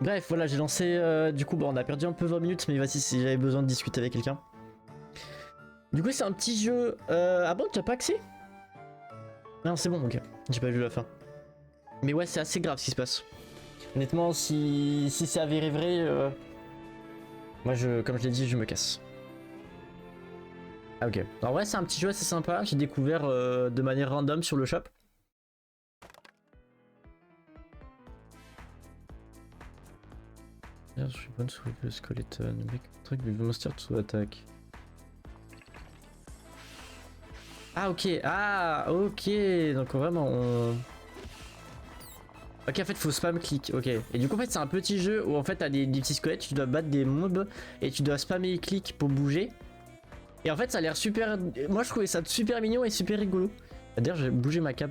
Bref, voilà, j'ai lancé. Du coup, bon, on a perdu un peu 20 minutes, mais voici si j'avais besoin de discuter avec quelqu'un. Du coup, c'est un petit jeu. Ah bon, tu as pas accès? Non, c'est bon, ok. J'ai pas vu la fin. Mais ouais, c'est assez grave ce qui se passe. Honnêtement, si c'est avéré vrai, moi, comme je l'ai dit, je me casse. Ah ok. Alors ouais, c'est un petit jeu assez sympa. J'ai découvert de manière random sur le shop. Je suis bonne sous le skeleton. Make truc du monster to attack. Ah ok, ah ok. Donc vraiment on... Ok, en fait faut spam clic, ok. Et du coup en fait c'est un petit jeu où en fait t'as des petits squelettes, tu dois battre des mobs et tu dois spammer clic pour bouger. Et en fait ça a l'air super... Moi je trouvais ça super mignon et super rigolo. D'ailleurs je vais bouger ma cam.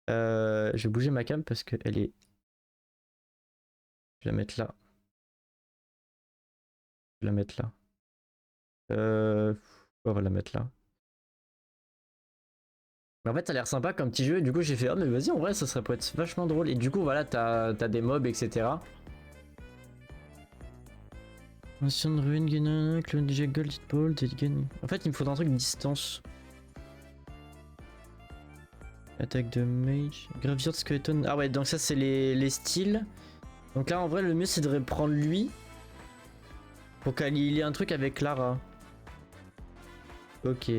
Je vais bouger ma cam parce qu'elle est... Je vais la mettre là. Je vais la mettre là. On va la mettre là. Mais en fait ça a l'air sympa comme petit jeu et du coup j'ai fait oh mais vas-y en vrai ça serait peut être vachement drôle. Et du coup voilà t'as des mobs etc. Ancienne ruine, gain, clone déjà gold, ball, gain. En fait il me faut un truc distance. Attaque de mage. Graveyard skeleton. Ah ouais donc ça c'est les styles. Donc là en vrai le mieux c'est de reprendre lui. Pour qu'il ait un truc avec Lara. Ok.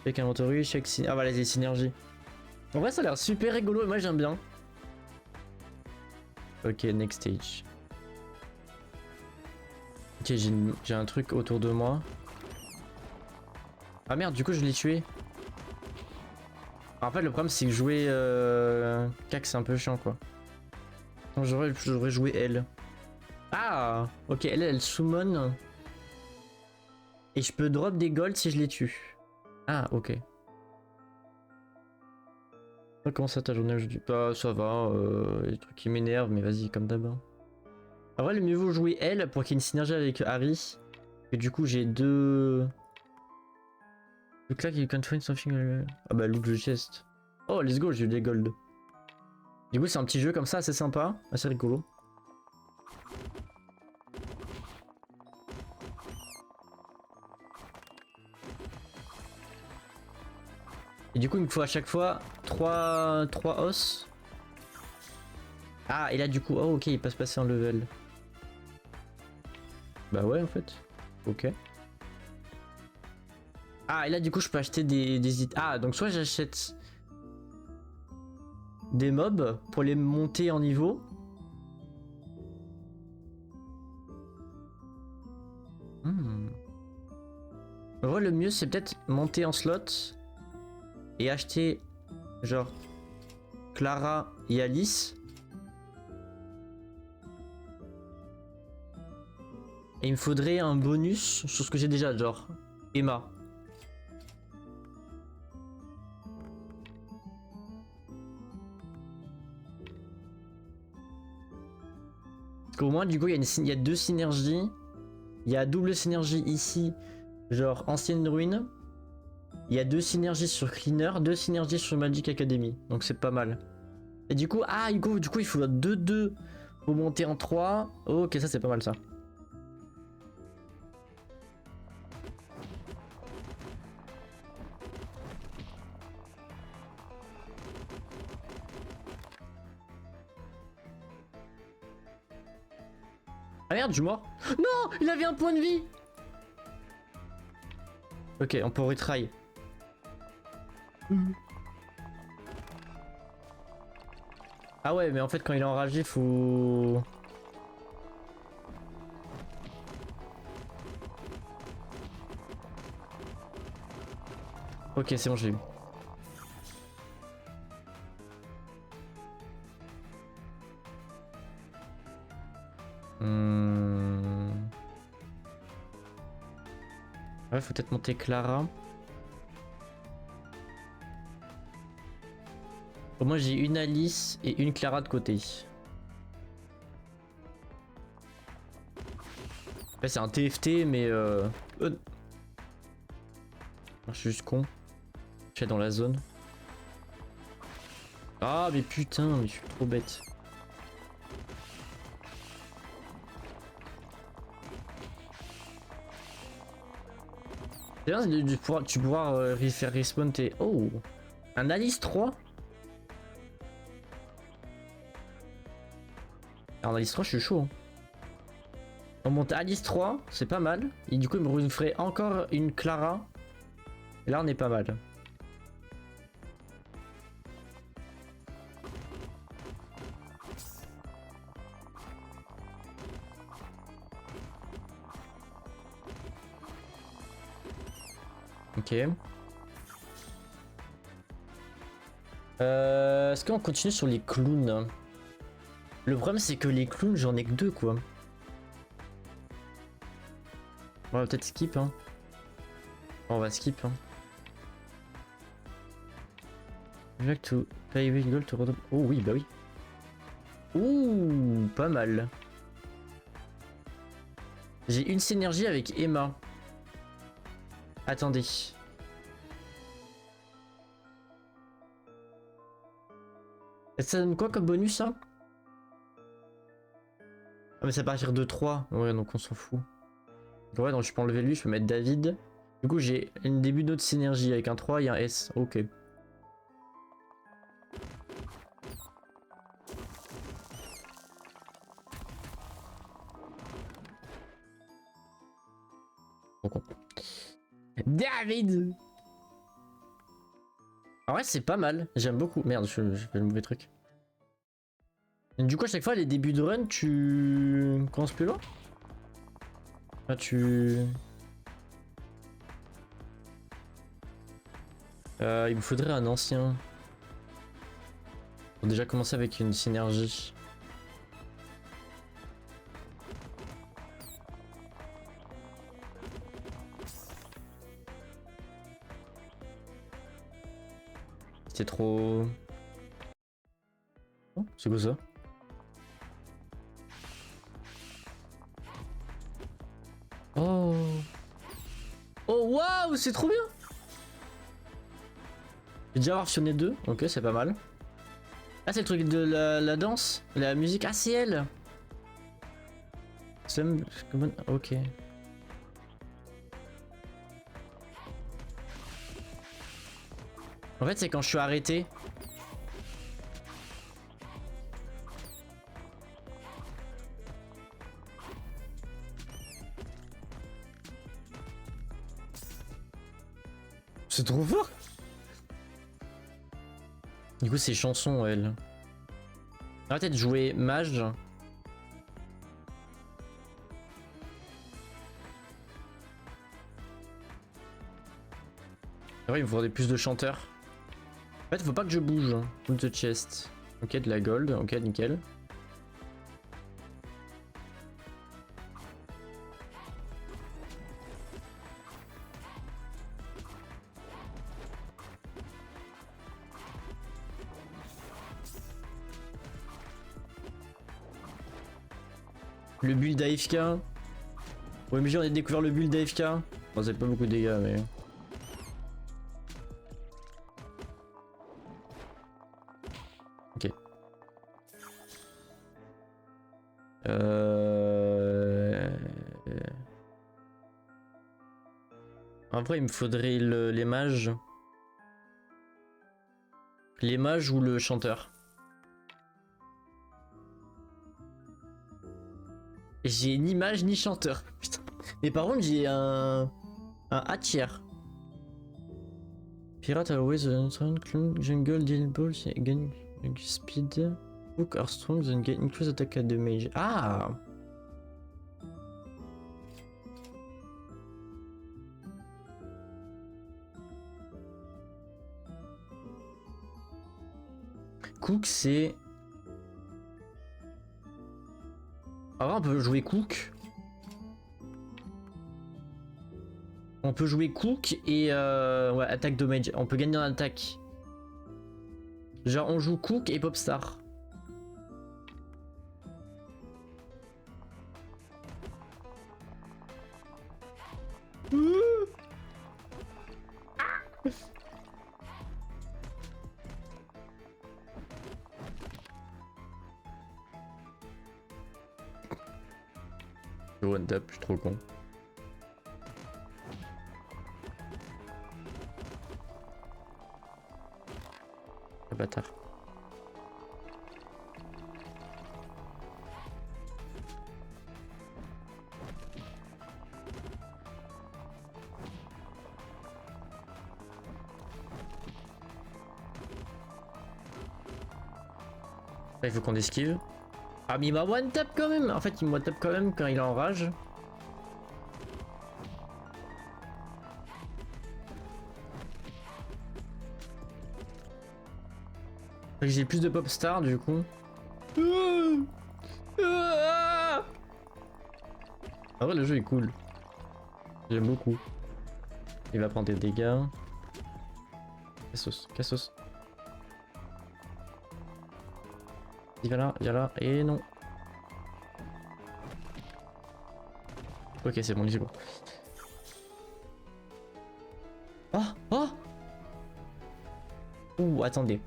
Check inventory, check ah voilà les synergies. En vrai ça a l'air super rigolo et moi j'aime bien. Ok next stage. Ok j'ai un truc autour de moi. Ah merde du coup je l'ai tué. En fait le problème c'est que jouer cac c'est un peu chiant quoi. Donc j'aurais joué elle. Ah ok elle summon. Et je peux drop des golds si je les tue. Ah ok. Comment ça ta journée aujourd'hui? Bah ça va, les trucs qui m'énervent mais vas-y comme d'hab. En vrai le mieux vaut jouer elle pour qu'il y ait une synergie avec Harry. Et du coup j'ai deux... Look like you can find something... Ah bah loot the chest. Oh let's go j'ai eu des golds. Du coup c'est un petit jeu comme ça assez sympa, assez rigolo. Et du coup il me faut à chaque fois 3 os. Ah et là du coup, oh ok il passe passer en level. Bah ouais en fait. Ok. Ah et là du coup je peux acheter des... Ah donc soit j'achète des mobs pour les monter en niveau. En vrai le mieux c'est peut-être monter en slot et acheter genre Clara et Alice. Et il me faudrait un bonus sur ce que j'ai déjà, genre Emma. Parce qu'au moins du coup il y a deux synergies. Il y a double synergie ici, genre ancienne ruine. Il y a deux synergies sur Cleaner, deux synergies sur Magic Academy. Donc c'est pas mal. Et du coup, ah du coup il faut 2-2 pour monter en 3. Oh, ok ça c'est pas mal ça. Ah merde, je suis mort. Non, il avait un point de vie. Ok, on peut retry. Ah ouais, mais en fait quand il est enragé, faut... Ok, c'est bon, j'ai eu. Ouais, faut peut-être monter Clara. Au moins j'ai une Alice et une Clara de côté. Après c'est un TFT mais je suis juste con. Je suis dans la zone. Ah mais putain, mais je suis trop bête. C'est bien tu pourras faire respawn tes... Oh, un Alice 3. Alors Alice 3 je suis chaud. Hein. On monte à Alice 3, c'est pas mal. Et du coup il me ferait encore une Clara. Et là on est pas mal. Ok. Est-ce qu'on continue sur les clowns? Le problème c'est que les clowns j'en ai que 2 quoi. On va peut-être skip hein. On va skip hein. Like to pay with gold to... Oh oui bah oui. Ouh pas mal. J'ai une synergie avec Emma. Attendez. Ça donne quoi comme bonus ça? Ah mais c'est à partir de 3. Ouais donc on s'en fout. Ouais donc je peux enlever lui, je peux mettre David. Du coup j'ai un début d'autre synergie avec un 3 et un S. Ok. Bon. David. En vrai c'est pas mal, j'aime beaucoup. Merde je fais le mauvais truc. Et du coup à chaque fois les débuts de run tu commences plus loin. Ah tu... il me faudrait un ancien. Pour déjà commencer avec une synergie. C'est trop... Oh, c'est quoi ça? Oh. Oh waouh, c'est trop bien. J'ai déjà versionné 2, ok c'est pas mal. Ah c'est le truc de la danse, la musique, ah c'est elle. Ok. En fait c'est quand je suis arrêté. C'est trop fort. Du coup c'est chanson elle. On va peut-être jouer mage. Ouais, il me faudrait plus de chanteurs. En fait faut pas que je bouge. Put the chest. Ok de la gold, ok nickel. Le build AFK. Ouais mais on a découvert le build AFK. Bon c'est pas beaucoup de dégâts mais... Ok. Après il me faudrait les mages. Les mages ou le chanteur. J'ai ni mage ni chanteur. Putain. Mais par contre j'ai un Hatchier. Pirate always jungle deal balls gain speed. Hook are strong then get increase attack at the mage. Ah. Cook c'est... Ah on peut jouer Cook. On peut jouer Cook et ouais, attaque damage. On peut gagner en attaque. Genre on joue Cook et Popstar. One tap, je suis trop con. bâtard. Là, il faut qu'on esquive. Ah mais il m'a one tap quand même. En fait il me one tap quand même quand il est en rage. J'ai plus de pop star du coup. En vrai le jeu est cool. J'aime beaucoup. Il va prendre des dégâts. Cassos, cassos. Il va là, et non. Ok, c'est bon, il est bon. Oh, oh. Ouh, attendez.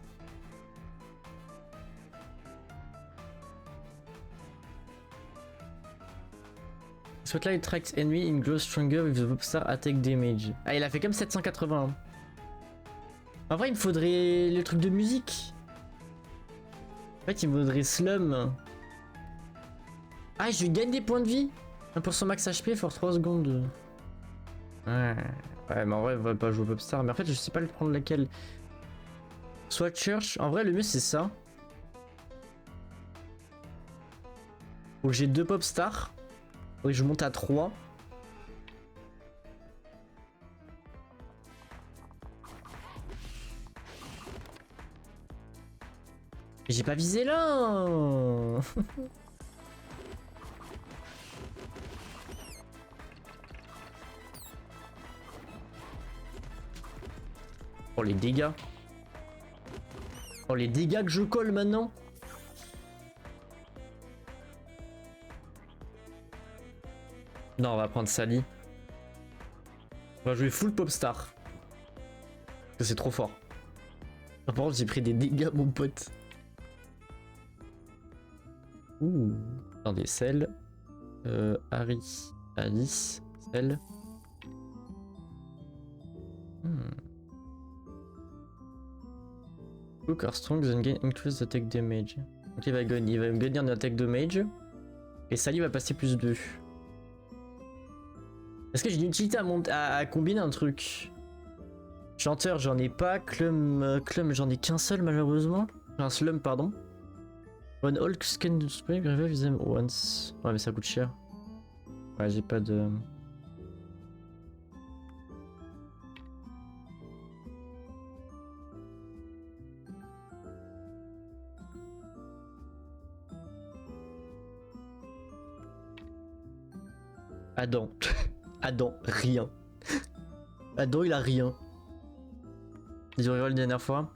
Spotlight tracks enemy in grow stronger with the popstar attack damage. Ah, il a fait comme 780. En vrai, il me faudrait le truc de musique. En fait, il me faudrait Slum. Ah, je gagne des points de vie. Pour son max HP, for 3 secondes. Ouais, mais en vrai, on va pas jouer Popstar. Mais en fait, je sais pas le prendre laquelle. Soit Church. En vrai, le mieux, c'est ça. Faut que j'ai 2 Popstars. Faut que je monte à 3. Mais j'ai pas visé là. Oh les dégâts. Oh les dégâts que je colle maintenant. Non, on va prendre Sally. On va jouer full Popstar. Parce que c'est trop fort. Par contre, j'ai pris des dégâts, mon pote. Ouh. Attendez, Cell. Harry. Alice. Cell. Look are strong, then gain increase attack damage. Donc il va me gagner un attack damage. Et Sally va passer plus 2. Est-ce que j'ai une utilité à combiner un truc? Chanteur, j'en ai pas. Clum, j'en ai qu'un seul malheureusement. Un slum, pardon. One Hulk scan spring revive them once. Ouais, mais ça coûte cher. Ouais, j'ai pas de. Adam. Adam, rien. Adam, il a rien. J'ai revu la dernière fois.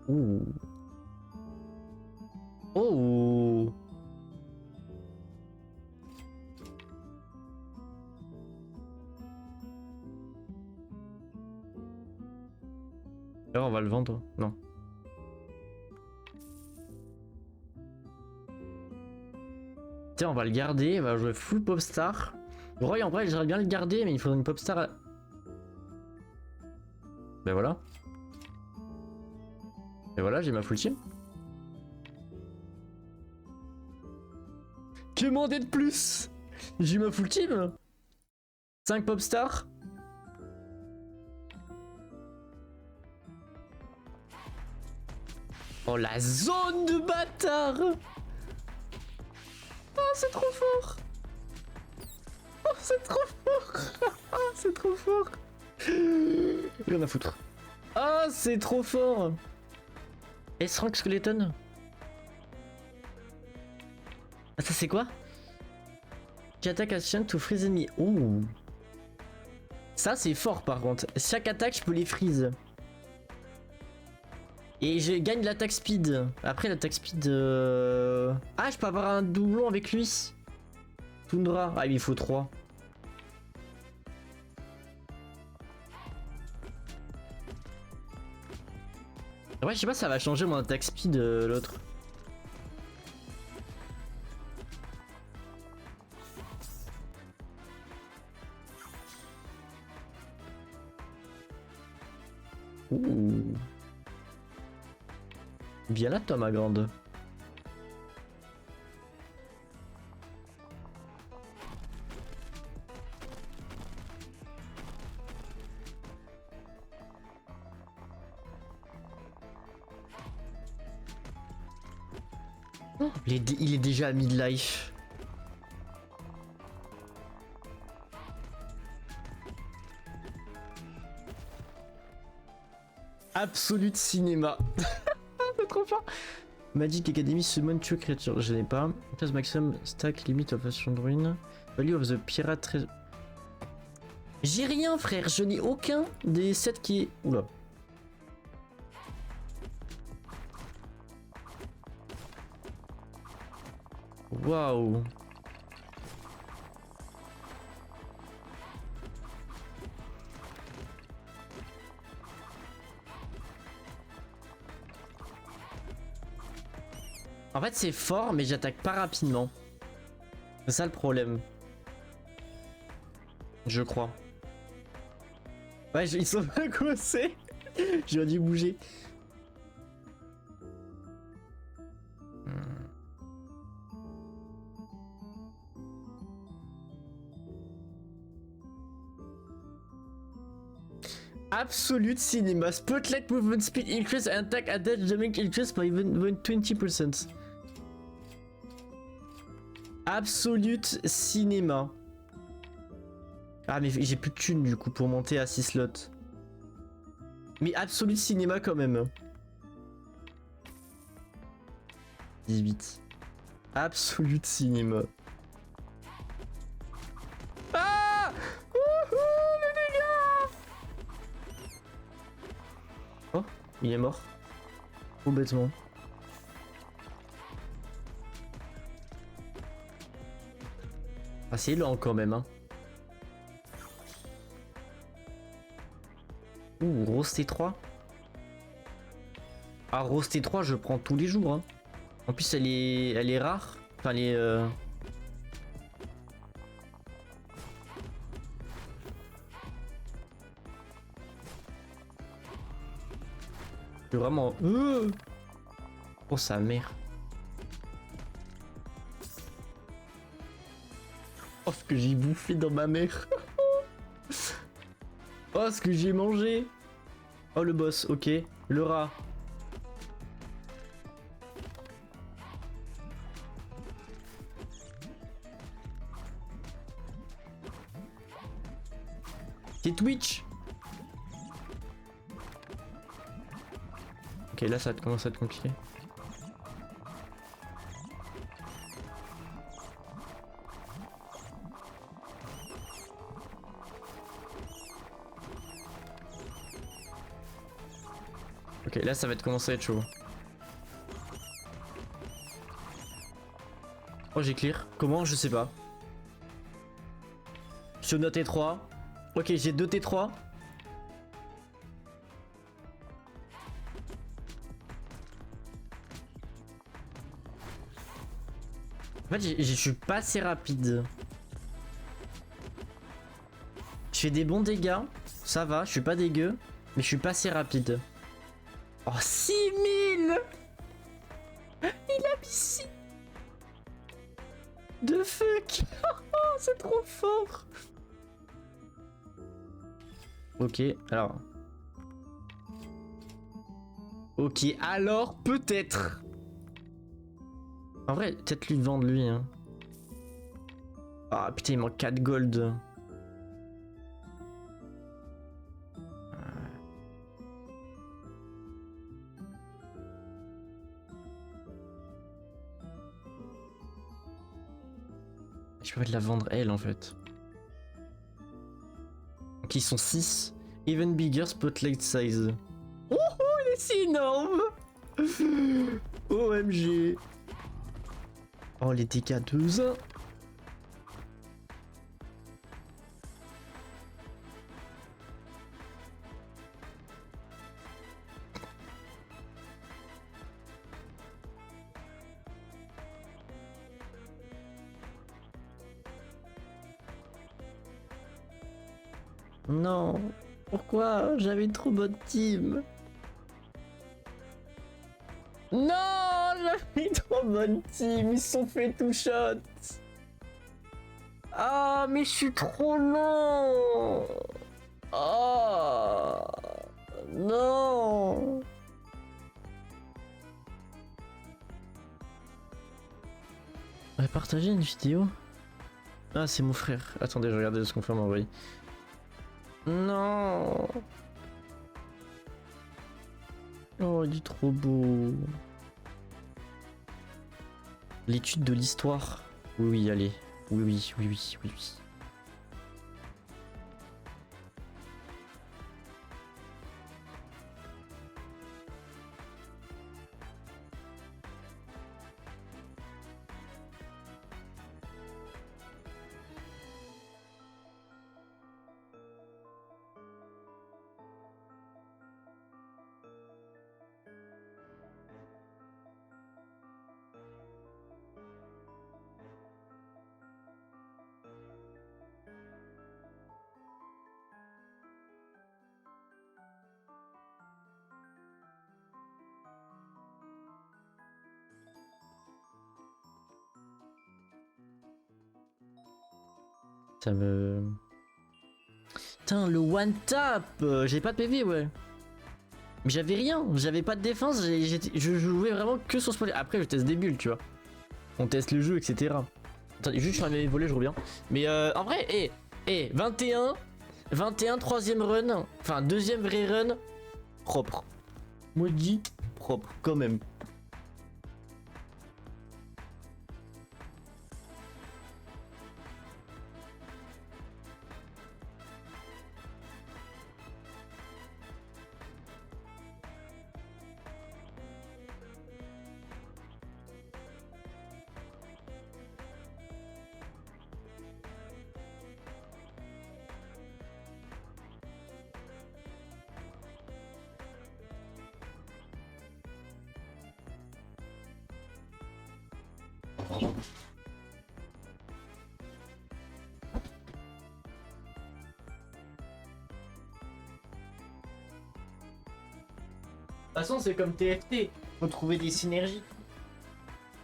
Ouh. Oh. Alors on va le vendre. Non. Tiens, on va le garder. On va jouer full Popstar. Roy, en vrai, j'aimerais bien le garder, mais il faudrait une Popstar. Ben voilà. Et voilà, j'ai ma full team. Que demander de plus? J'ai ma full team. 5 Popstars. Oh la zone de bâtard. Oh c'est trop fort. Oh c'est trop fort. Oh c'est trop fort. Rien à foutre. Oh c'est trop fort. S-Rank Skeleton. Ah ça c'est quoi? Qui attaque action to freeze enemy. Ouh. Ça c'est fort par contre. Chaque attaque je peux les freeze. Et je gagne l'attaque speed. Après l'attaque speed... Ah je peux avoir un doublon avec lui. Tundra. Ah il faut 3. Ouais je sais pas ça va changer mon attaque speed l'autre. Ouh. Viens là, toi, ma grande. Oh, il est déjà à midlife. Absolute cinéma. C'est trop fort. Magic Academy Summon Two Creature. Je n'ai pas. Class Maximum Stack Limit of Ancient Ruin. Value of the Pirate. J'ai rien, frère. Je n'ai aucun des 7 qui est. Oula. Waouh. En fait, c'est fort, mais j'attaque pas rapidement. C'est ça le problème. Je crois. Ouais, ils sont pas coincés. J'aurais dû bouger. Absolute Cinema. Spotlight movement speed increase and attack attach damage increase by even 20%. Absolute Cinéma. Ah mais j'ai plus de thunes du coup pour monter à 6 slots. Mais Absolute Cinéma quand même. 18. Absolute Cinéma. Ah, les dégâts. Oh, il est mort. Trop bêtement. Ah c'est lent quand même hein. Ouh, Rose T3. Ah Rose T3 je prends tous les jours hein. En plus elle est rare. Enfin elle est vraiment oh sa mère. Oh ce que j'ai bouffé dans ma mère. Oh ce que j'ai mangé. Oh le boss, ok. Le rat. C'est Twitch. Ok là ça commence à être compliqué. Ok, là ça va commencer à être chaud. Oh j'ai clear. Comment? Je sais pas. Je note T3. Ok j'ai 2 T3. En fait je suis pas assez rapide. Je fais des bons dégâts. Ça va, je suis pas dégueu. Mais je suis pas assez rapide. Oh 6000. Il a mis 6. De fuck. C'est trop fort. Ok, alors. Ok, alors peut-être. En vrai, peut-être lui vendre lui. Hein. Ah putain, il manque 4 gold. Je peux pas la vendre elle en fait. Ok, ils sont 6. Even bigger spotlight size. Oh, il est si énorme. OMG. Oh, les dégâts 2. Non, pourquoi? J'avais une trop bonne team. Non! Mais trop bonne team, ils se sont fait tout shot. Ah, mais je suis trop lent. Oh non. On va partager une vidéo. Ah, c'est mon frère. Attendez, je regardais ce qu'on fait m'envoyer. Non. Oh, il est trop beau. L'étude de l'histoire. Oui, oui, allez. Oui, oui, oui, oui, oui, oui. Ça me... Putain, le one tap, j'ai pas de PV, ouais. Mais j'avais rien, j'avais pas de défense, je jouais vraiment que sur ce point. Après, je teste des bulles, tu vois. On teste le jeu, etc. Attendez, juste sur mes volets, je reviens. Mais en vrai, 21, troisième run, enfin deuxième vrai run, propre. Maudit, propre, quand même. De toute façon, c'est comme TFT, faut trouver des synergies.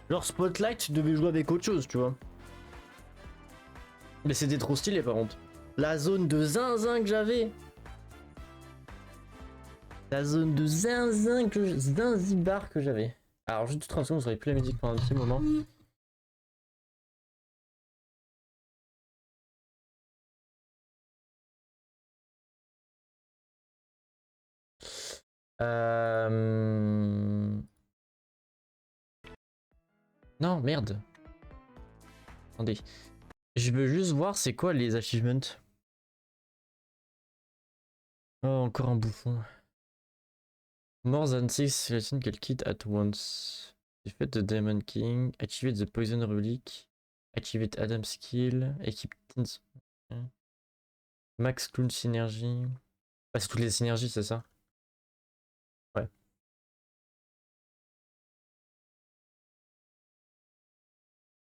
Genre Spotlight, tu devais jouer avec autre chose, tu vois. Mais c'était trop stylé par contre. La zone de zinzin que j'avais. La zone de zinzin que zinzibar que j'avais. Alors juste 30 secondes, vous aurez plus la musique pendant un petit moment. Non, merde. Attendez. Je veux juste voir c'est quoi les achievements. Oh, encore un bouffon. More than 6 skeleton can kill at once. Defeat the Demon King. Activate the Poison Relic. Activate Adam Skill. Equip Teens. Max Clown Synergie. Ah, c'est toutes les synergies, c'est ça? Ouais.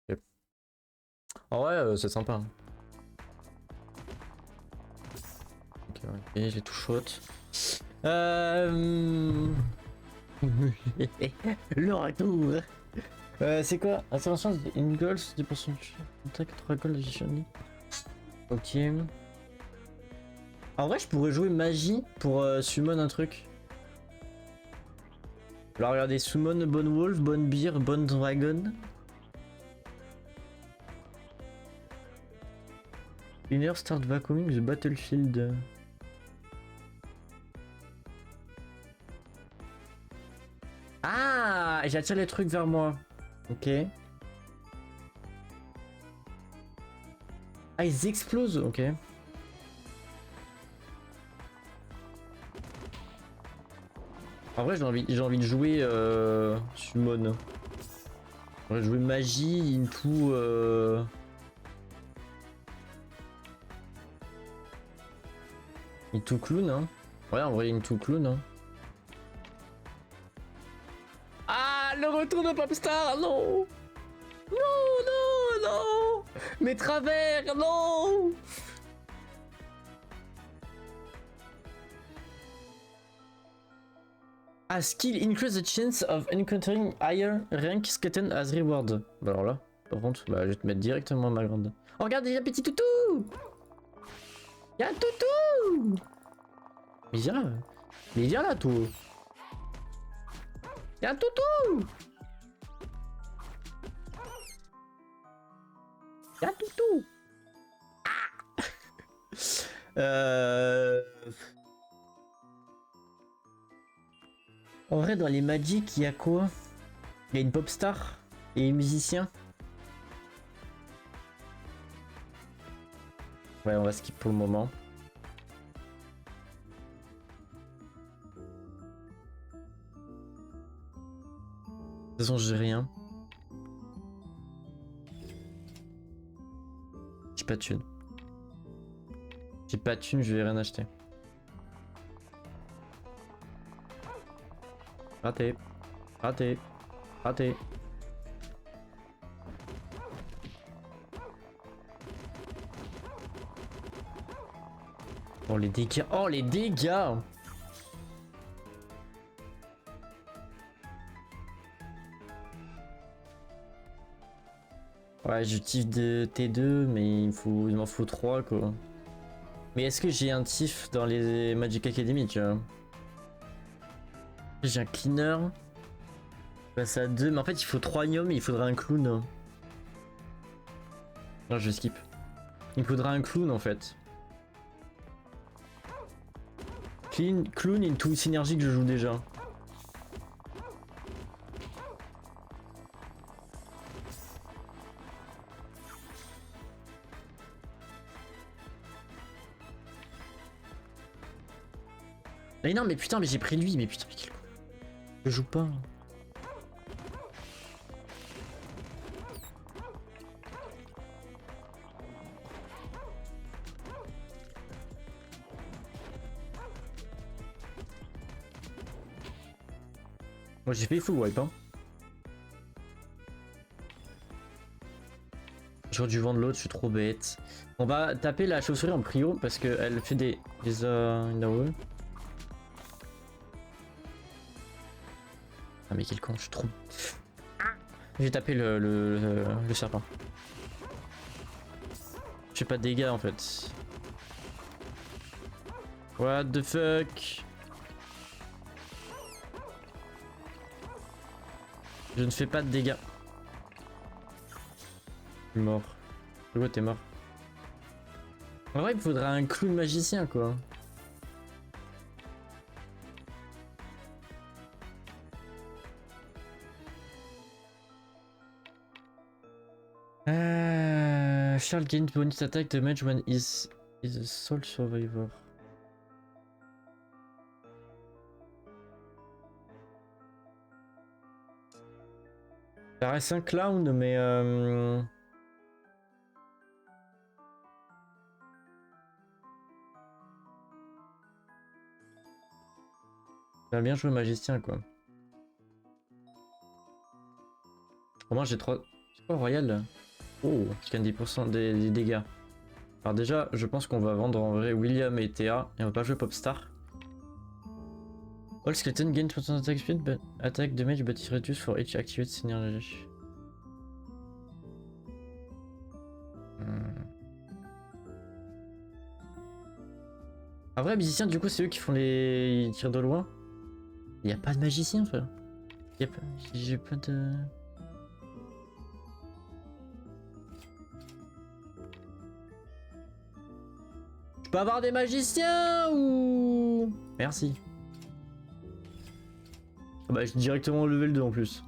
Yep. En vrai, c'est sympa. Hein. Ok, ouais. J'ai tout shot. Le retour. C'est quoi? Intervention in goals, 10% de attaque, 3 goals additionally. Ok. En vrai, je pourrais jouer magie pour summon un truc. Alors regardez, summon Bone Wolf, Bone Bear, Bone Dragon. Winner start vacuuming the battlefield. Ah, j'attire les trucs vers moi. Ok. Ah, ils explosent, ok. En vrai, j'ai envie de jouer summon. On va jouer magie into into clown, hein. Ouais, en vrai, into clown, hein. Ah, le retour de Popstar, non. Non, non, non. Mes travers, non. A skill increase the chance of encountering higher rank skeleton as reward. Bah alors là, par contre, bah, je vais te mettre directement ma grande. Oh regarde, il y a un petit toutou. Il y a un toutou. Mais viens là, tout. Il y a un toutou. Il y a un toutou. En vrai, dans les Magic, il y a quoi? Il y a une pop star et un musicien. Ouais, on va skip pour le moment. De toute façon, j'ai rien. J'ai pas de thune. J'ai pas de thune, je vais rien acheter. Raté. Raté. Raté. Oh les dégâts. Oh les dégâts. Ouais, j'utilise de T2, mais il m'en faut 3 quoi. Mais est-ce que j'ai un tif dans les Magic Academy, tu vois? J'ai un cleaner. Passe à 2, mais en fait il faut 3 gnomes et il faudra un clown. Non, je skip. Il faudra un clown en fait. Clown into synergie que je joue déjà. Mais non, mais putain, mais j'ai pris lui, mais putain, mais quel con. Je joue pas. Moi j'ai fait full wipe hein. J'aurais dû vendre l'autre, je suis trop bête. On va taper la chauve-souris en prio parce qu'elle fait des une AOE. Ah mais quel con, je suis trop... J'ai tapé le serpent. J'ai pas de dégâts en fait. What the fuck? Je ne fais pas de dégâts. Je suis mort. Pourquoi t'es mort? En vrai il me faudra un clown magicien quoi. Charles gains bonus attack damage when is a sole survivor. Ça reste un clown, mais j'aimerais bien jouer magicien quoi. Au moins j'ai 3. C'est quoi royal là? Oh, je gagne 10% des dégâts. Alors déjà, je pense qu'on va vendre en vrai William et Théa et on va pas jouer Popstar. All skeleton gain 20% attack speed, but attack damage but is reduced for each activate synergy. En vrai, musicien, du coup, c'est eux qui font les tirs de loin. Il y a pas de magicien, frère. Y a pas... J'ai pas de... Je peux avoir des magiciens ou... Merci. Ah bah, je suis directement au level 2 en plus.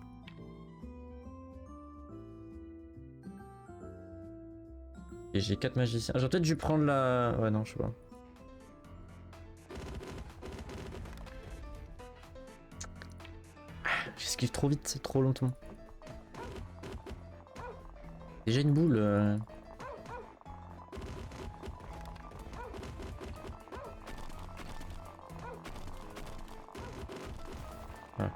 Et j'ai 4 magiciens. J'aurais peut-être dû prendre la... Ouais, non, je sais pas. J'esquive trop vite, trop longtemps. Déjà une boule. Ah.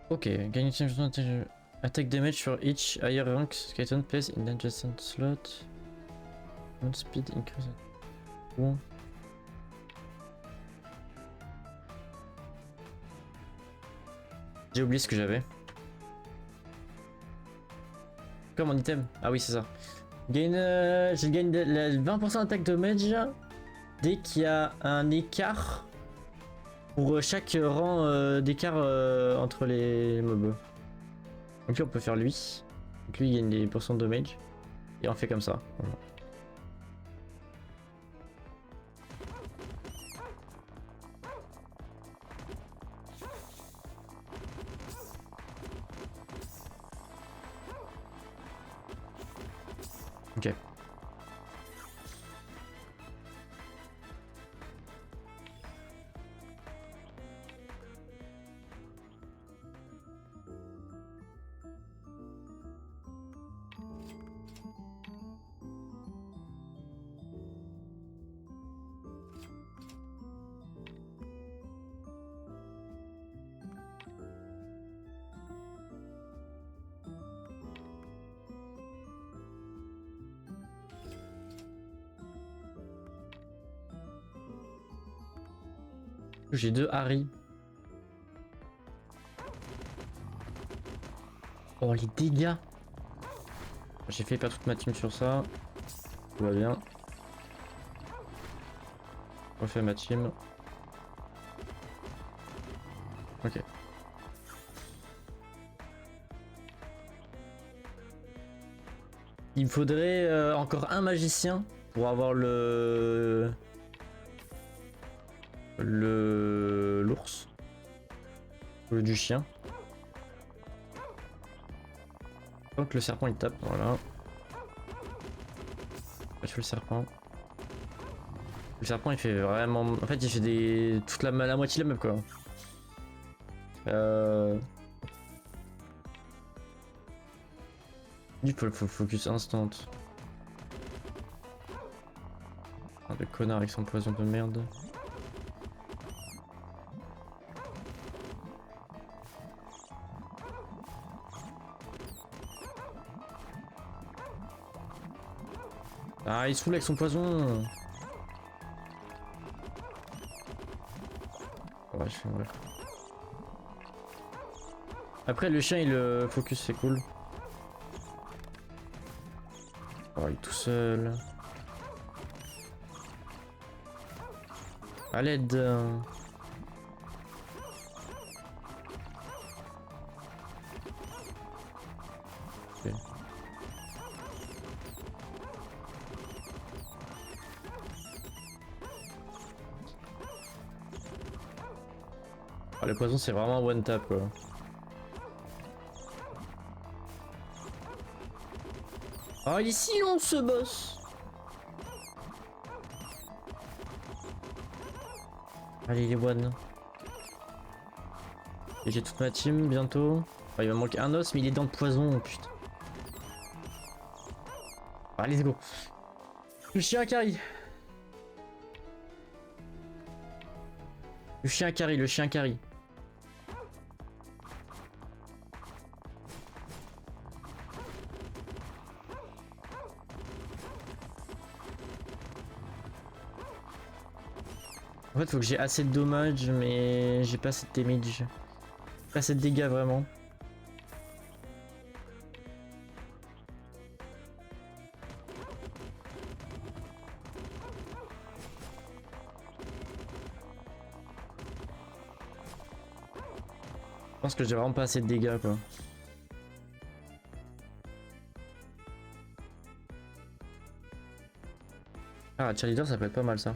Ok, gagne une attack damage for each higher rank skeleton place in adjacent slot. Mount speed increase. Bon. J'ai oublié ce que j'avais. Comme mon item. Ah oui, c'est ça. Je gagne 20% d'attaque damage dès qu'il y a un écart pour chaque rang d'écart entre les mobs. Donc lui, on peut faire lui. Donc lui, il gagne des pourcents de damage. Et on fait comme ça. Voilà. Ok. J'ai 2 Harry. Oh les dégâts. J'ai fait perdre toute ma team sur ça. Tout va bien. On refait ma team. Ok. Il me faudrait encore un magicien pour avoir l'ours. Du chien. Donc le serpent il tape, voilà. Je fais le serpent. Le serpent il fait vraiment... En fait il fait des... toute la moitié de la map quoi. Il faut le focus instant. Ah, le connard avec son poison de merde. Ah, il se fout avec son poison. Ouais, je fais vrai. Après, le chien, il focus, c'est cool. Oh, il est tout seul. À l'aide. Okay. Oh, le poison, c'est vraiment one tap quoi. Oh, il est si long ce boss. Allez, il est one. Et j'ai toute ma team bientôt. Enfin, il va manquer un os, mais il est dans le poison, putain. Allez, let's go. Le chien carry. Le chien carry, le chien carry. En fait, faut que j'ai assez de dommages, mais j'ai pas assez de damage. Pas assez de dégâts vraiment. Je pense que j'ai vraiment pas assez de dégâts quoi. Ah, cheerleader ça peut être pas mal ça.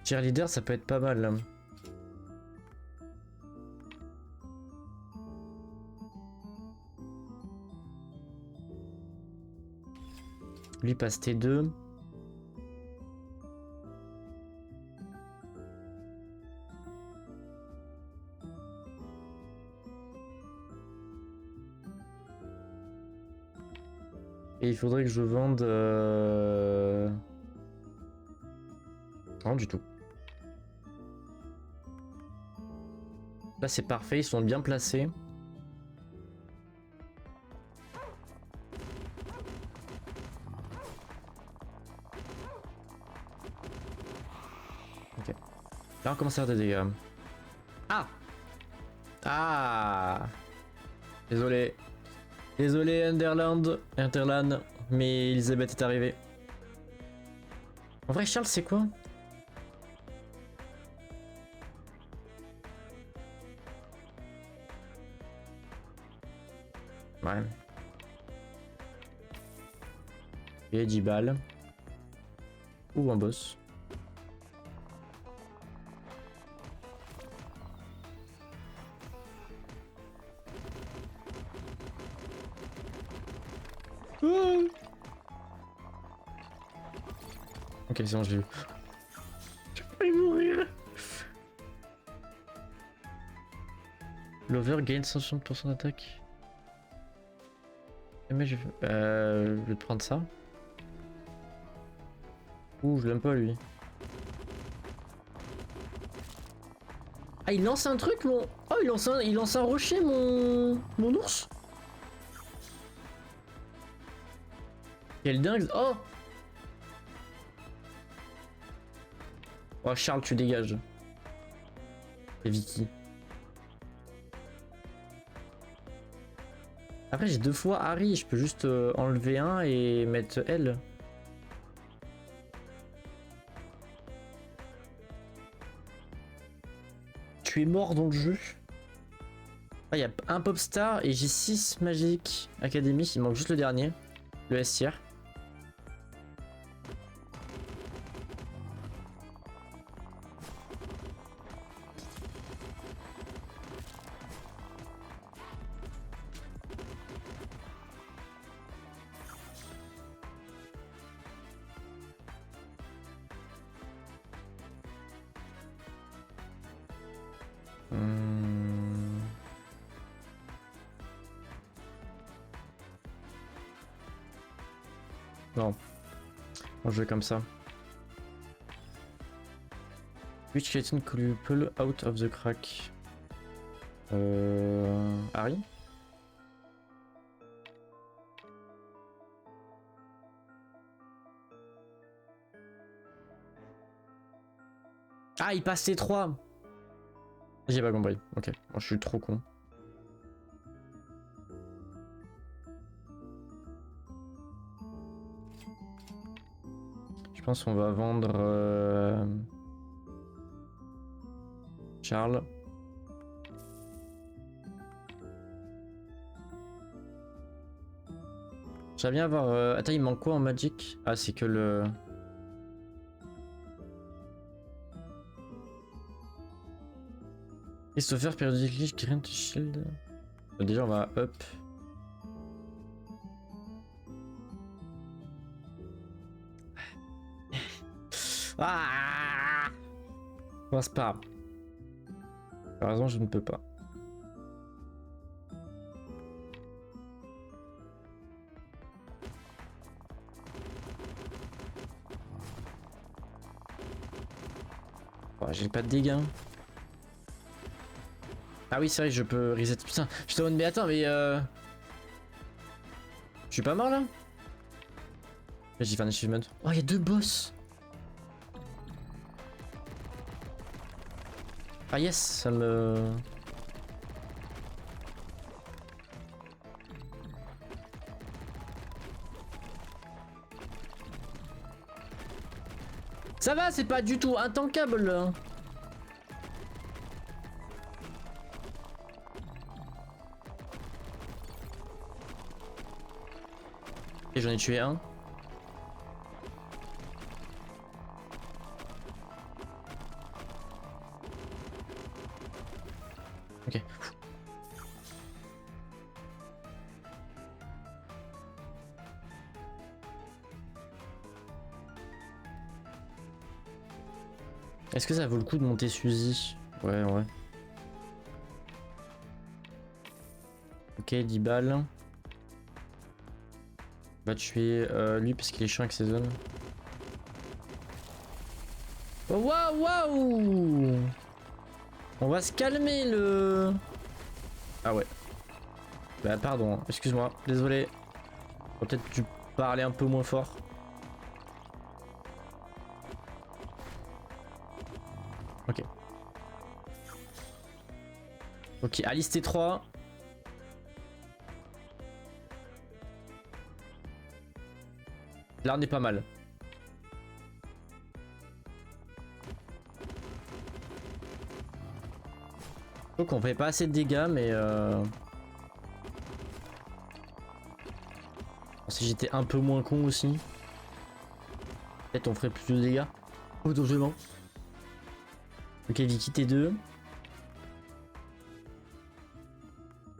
Cheerleader ça peut être pas mal là. Lui passe T2. Et il faudrait que je vende... Non du tout. Là c'est parfait, ils sont bien placés. Ok. Là on commence à faire des dégâts. Ah. Ah. Désolé. Désolé Interland, mais Elisabeth est arrivée. En vrai, Charles, c'est quoi? Ouais. Et 10 balles. Ou un boss. Ok, c'est bon, je l'ai eu. J'ai failli mourir. L'over gain 160% d'attaque. Mais je vais te prendre ça. Ouh, je l'aime pas lui. Ah, il lance un truc, mon. Oh, il lance un rocher, mon ours. Quel dingue. Oh. Oh, Charles, tu dégages. Et Vicky. Après, j'ai 2 fois Harry. Je peux juste enlever un et mettre elle. Tu es mort dans le jeu. Ah, il y a un Popstar et j'ai 6 Magic Academy. Il manque juste le dernier. Le S-tier. Non. On joue comme ça. Which Titan could you pull out of the crack? Harry? Ah, il passe les 3. J'ai pas compris. Ok, moi je suis trop con. Je pense qu'on va vendre Charles. J'aimerais bien avoir... Attends, il manque quoi en Magic? Ah, c'est que le... Christopher, periodically, grant shield. Déjà, on va up. Ah! Bon, c'est pas grave. Par raison, je ne peux pas. Oh, j'ai pas de dégâts. Ah oui, c'est vrai, je peux reset. Putain, je te demande, mais attends, mais je suis pas mort là? J'ai fait un achievement. Oh, il y a 2 boss. Ah yes, ça me... Ça va, c'est pas du tout intankable là. Et j'en ai tué un. Ok. Est-ce que ça vaut le coup de monter Suzy? Ouais, ouais. Ok, 10 balles. On va tuer lui parce qu'il est chiant avec ses zones. Oh, waouh, waouh! On va se calmer le... Ah ouais. Bah pardon, excuse-moi, désolé. Peut-être tu parlais un peu moins fort. Ok. Ok, Alice T3. Là on est pas mal. Donc on fait pas assez de dégâts mais si j'étais un peu moins con aussi. Peut-être on ferait plus de dégâts. Potentiellement. Ok, Vicky T2.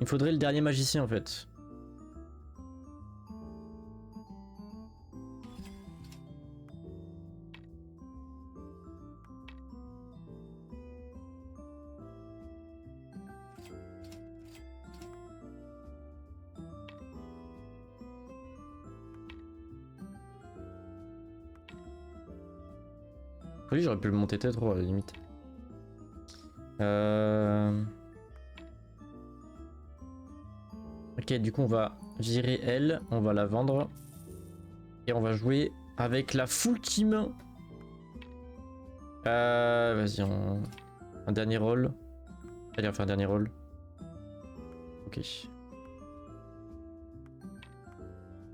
Il faudrait le dernier magicien en fait. Oui, j'aurais pu le monter T3 à la limite. Ok, du coup on va virer elle, on va la vendre. Et on va jouer avec la full team. Vas-y, un dernier rôle. Allez, on fait un dernier rôle. Ok.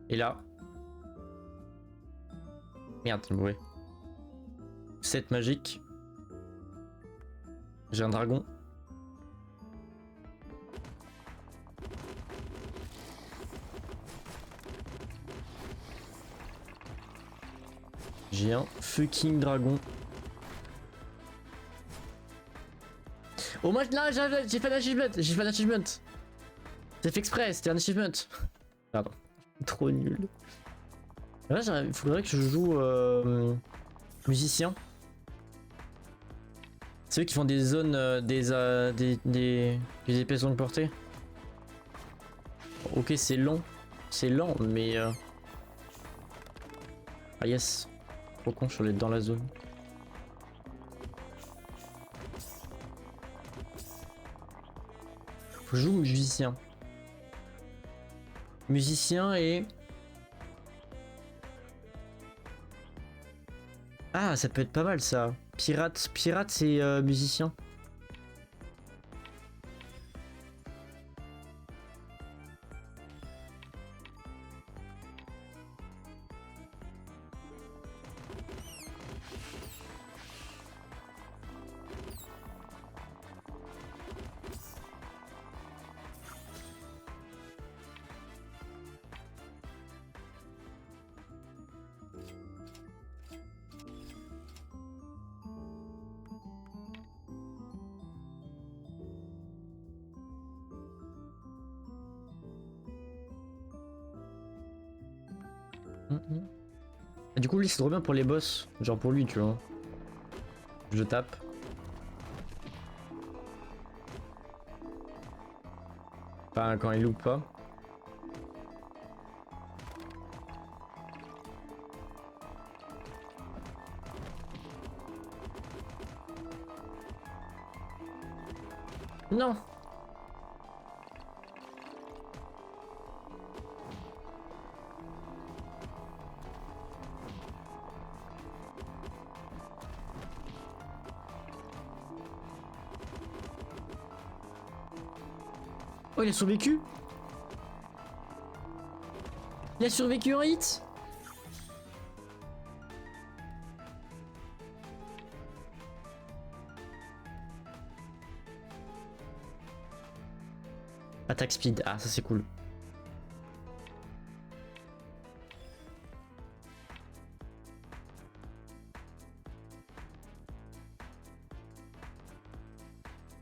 Et là. Merde, c'est mauvais. 7 magique. J'ai un dragon. J'ai un fucking dragon. Oh moi là j'ai fait un achievement. J'ai fait un achievement. C'est fait exprès, c'était un achievement. Pardon. Trop nul. Là il faudrait que je joue musicien. C'est eux qui font des zones des épées longue portée. Ok c'est long. C'est lent mais ah yes. Trop con, je suis allé dans la zone. Faut que je joue musicien. Musicien et... Ah, ça peut être pas mal ça. Pirate, pirate c'est musicien. Et du coup lui c'est trop bien pour les boss. Genre pour lui tu vois. Je tape. Enfin quand il loupe pas. Non. Oh il a survécu. Il a survécu en hit. Attaque speed, ah ça c'est cool.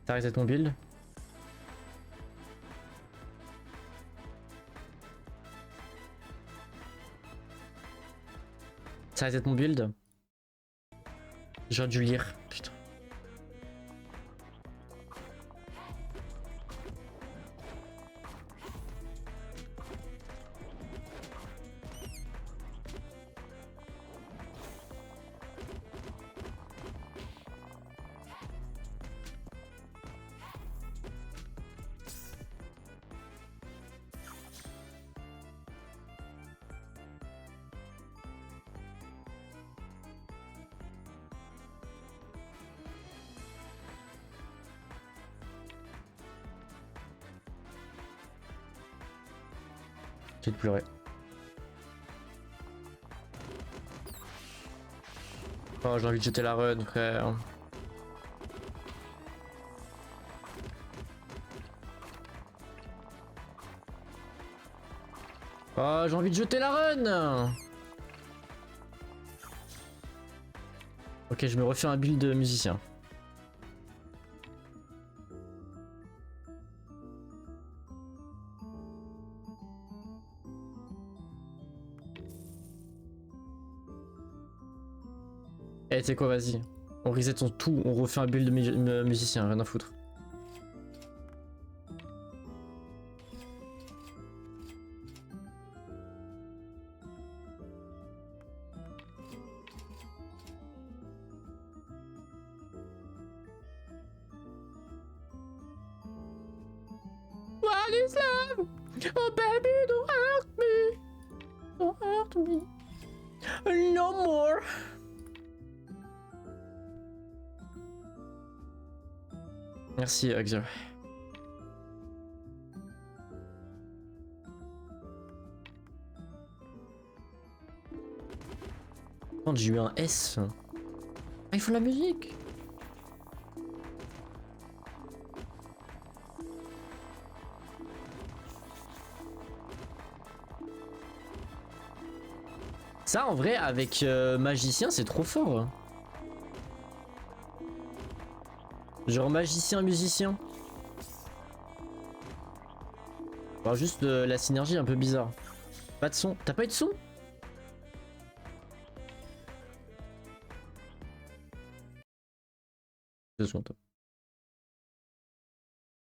T'as arrêté ton build? T'as arrêté ton build? J'aurais dû lire, putain. J'ai de pleurer. Oh, j'ai envie de jeter la run, frère. Oh, j'ai envie de jeter la run. Ok, je me refais un build de musicien. Eh, tu sais quoi, vas-y. On reset son tout, on refait un build de musicien, rien à foutre. What is love? Oh baby, don't hurt me. Don't hurt me. No more. Merci, Axel. J'ai eu un S. Ah, il faut la musique. Ça, en vrai, avec magicien, c'est trop fort. Genre magicien, musicien. Alors juste la synergie un peu bizarre. Pas de son. T'as pas eu de son? 2 secondes.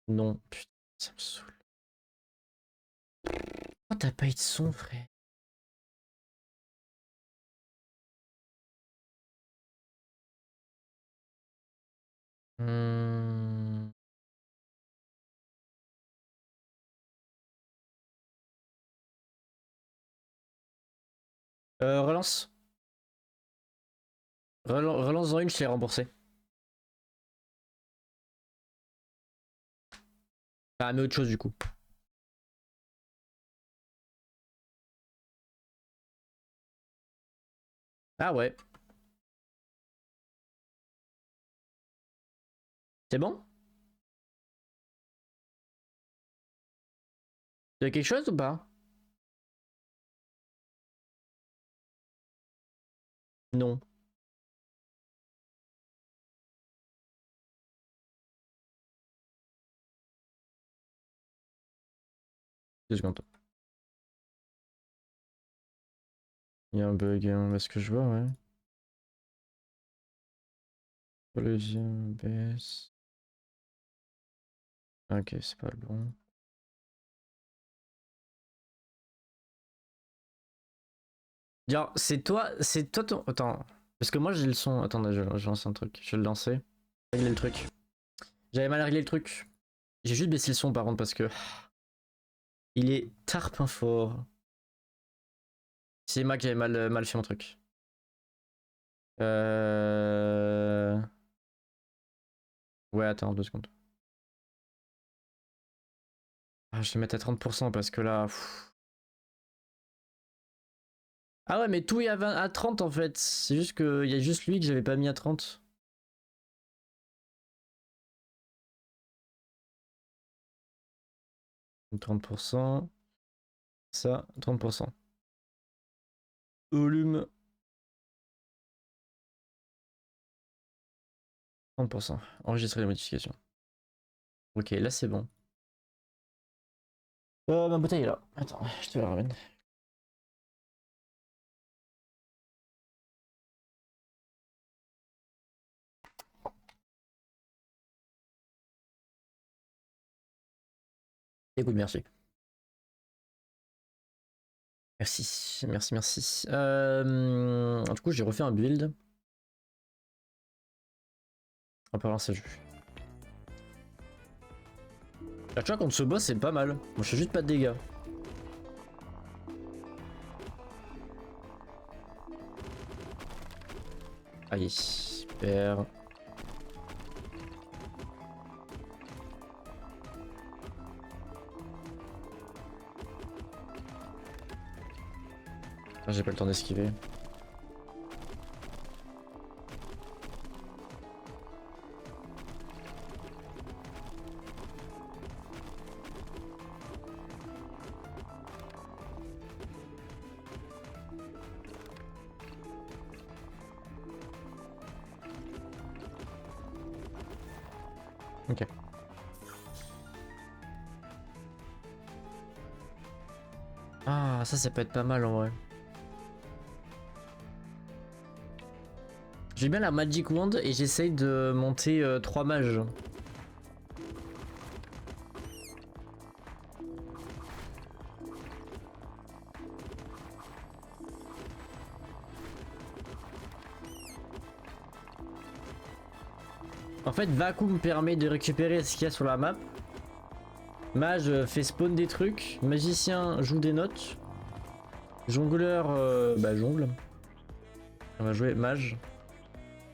Non, putain, ça me saoule. Oh, t'as pas eu de son, frère. Hmm. Relance. Relance en une, je l'ai remboursé. Ah, mais autre chose du coup. Ah ouais. C'est bon? Tu as quelque chose ou pas? Non. 2 secondes. Il y a un bug, hein, parce que je vois, ouais. Le yeux baisse. Ok, c'est pas le bon. Genre, c'est toi ton. Attends, parce que moi j'ai le son. Attendez, je lance un truc. Je vais le lancer. Régler le truc. J'avais mal réglé le truc. J'ai juste baissé le son par contre parce que il est tarpin fort. C'est moi que j'avais mal fait mon truc. Ouais, attends, 2 secondes. Ah, je vais mettre à 30% parce que là. Ah ouais, mais tout est à 30 en fait. C'est juste que il y a juste lui que j'avais pas mis à 30. 30%. Ça, 30%. Volume. 30%. Enregistrer les modifications. Ok, là c'est bon. Ma bouteille est là. Attends, je te la ramène. Écoute, merci. Merci, merci, merci. Du coup, j'ai refait un build. On peut lancer le jeu. Là, tu vois, contre ce boss, c'est pas mal. Moi, je fais juste pas de dégâts. Allez, super. Ah, j'ai pas le temps d'esquiver. Ok. Ah, ça peut être pas mal en vrai. J'ai bien la Magic Wand et j'essaye de monter 3 mages. En fait, Vacuum permet de récupérer ce qu'il y a sur la map. Mage fait spawn des trucs. Magicien joue des notes. Jongleur, bah jongle. On va jouer mage.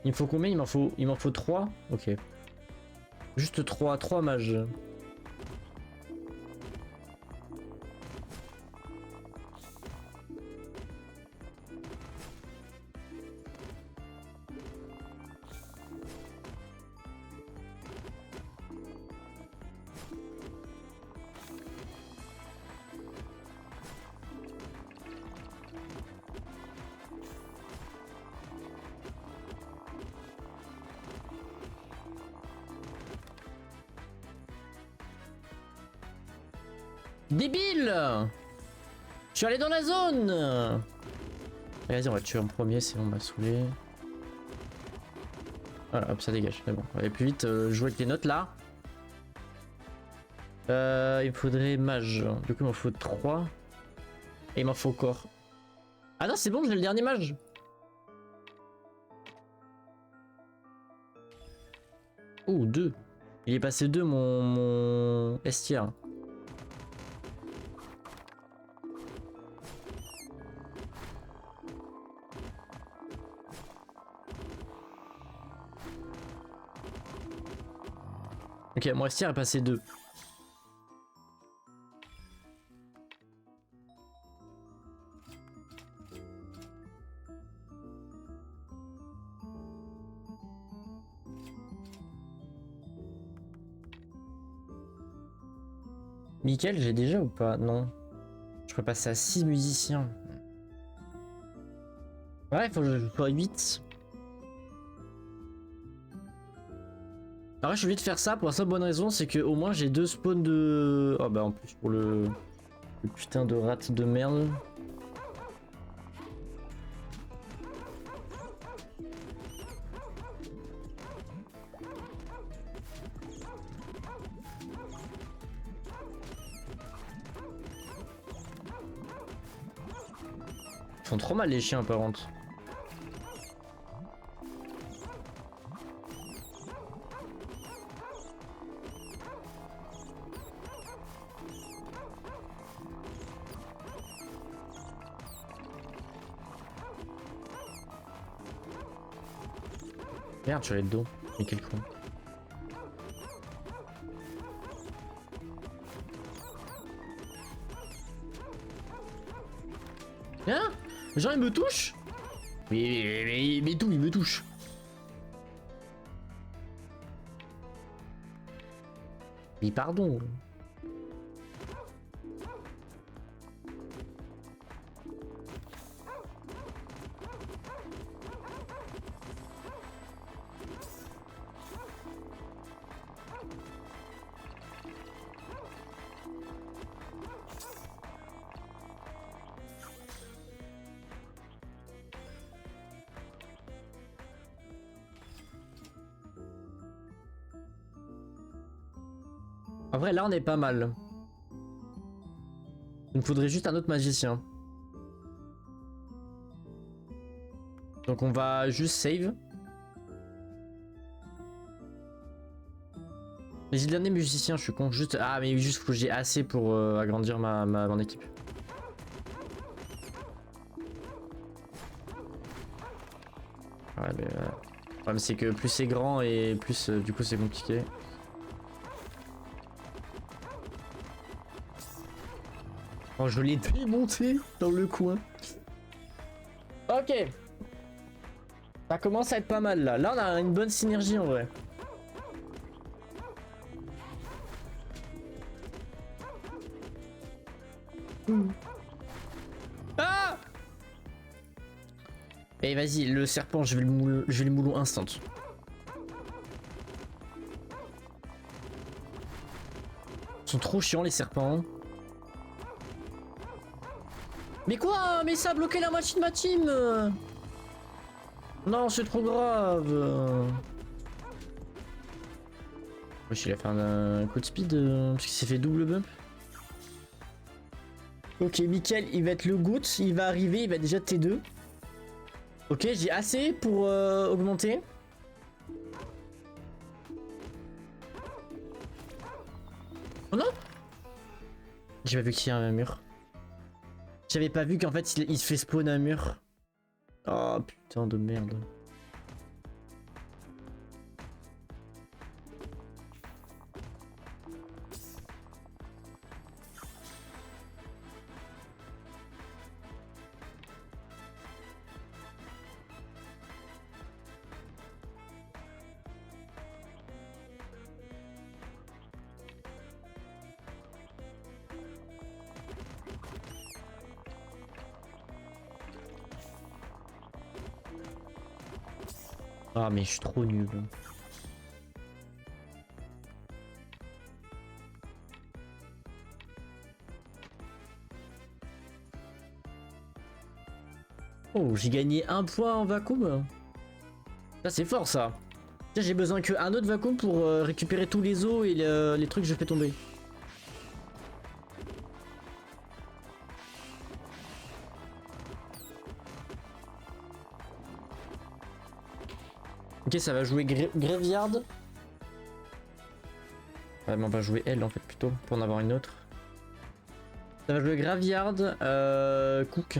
Il me faut combien? Il m'en faut 3. Ok. Juste 3 mages. Débile! Je suis allé dans la zone! Vas-y, on va le tuer en premier, c'est bon, on m'a saoulé. Voilà, hop, ça dégage. Mais bon, on va aller plus vite. Jouer avec les notes là. Il me faudrait mage. Du coup, il m'en faut 3. Et il m'en faut corps. Ah non, c'est bon, j'ai le dernier mage. Oh, 2. Il est passé 2 mon estière. Ok, mon estière est passé 2. Mickaël, j'ai déjà ou pas? Non. Je peux passer à 6 musiciens. Ouais, il faut que je sois 8. Alors, je suis obligé de faire ça pour la seule bonne raison, c'est que au moins j'ai 2 spawns de. Oh bah en plus pour le putain de rat de merde. Ils font trop mal les chiens par contre. Merde, je suis allé de dos. Mais quel con. Hein? Genre il me touche? Mais tout, il me touche. Mais pardon. En vrai, là on est pas mal. Il me faudrait juste un autre magicien. Donc on va juste save. Les derniers musiciens, je suis con. Juste, ah mais juste faut que j'ai assez pour agrandir mon équipe. Ouais mais le problème c'est que plus c'est grand et plus du coup c'est compliqué. Oh, je l'ai démonté dans le coin. Ok. Ça commence à être pas mal là. Là, on a une bonne synergie en vrai. Ah! Et vas-y, le serpent, je vais le moulon instant. Ils sont trop chiants les serpents. Mais quoi? Mais ça a bloqué la moitié de ma team. Non, c'est trop grave. Wesh, il a fait un coup de speed parce qu'il s'est fait double bump. Ok, Mickaël, il va être le goût, il va arriver, il va déjà T2. Ok, j'ai assez pour augmenter. Oh non! J'ai pas vu qu'il y a un mur. J'avais pas vu qu'en fait il se fait spawn un mur. Oh putain de merde. Ah mais je suis trop nul. Oh, j'ai gagné un point en vacuum. Ça c'est fort ça. Tiens, j'ai besoin qu'un autre vacuum pour récupérer tous les os et les trucs que je fais tomber. Ok, ça va jouer Graveyard. Ouais, mais on va jouer elle en fait plutôt pour en avoir une autre. Ça va jouer Graveyard, Cook.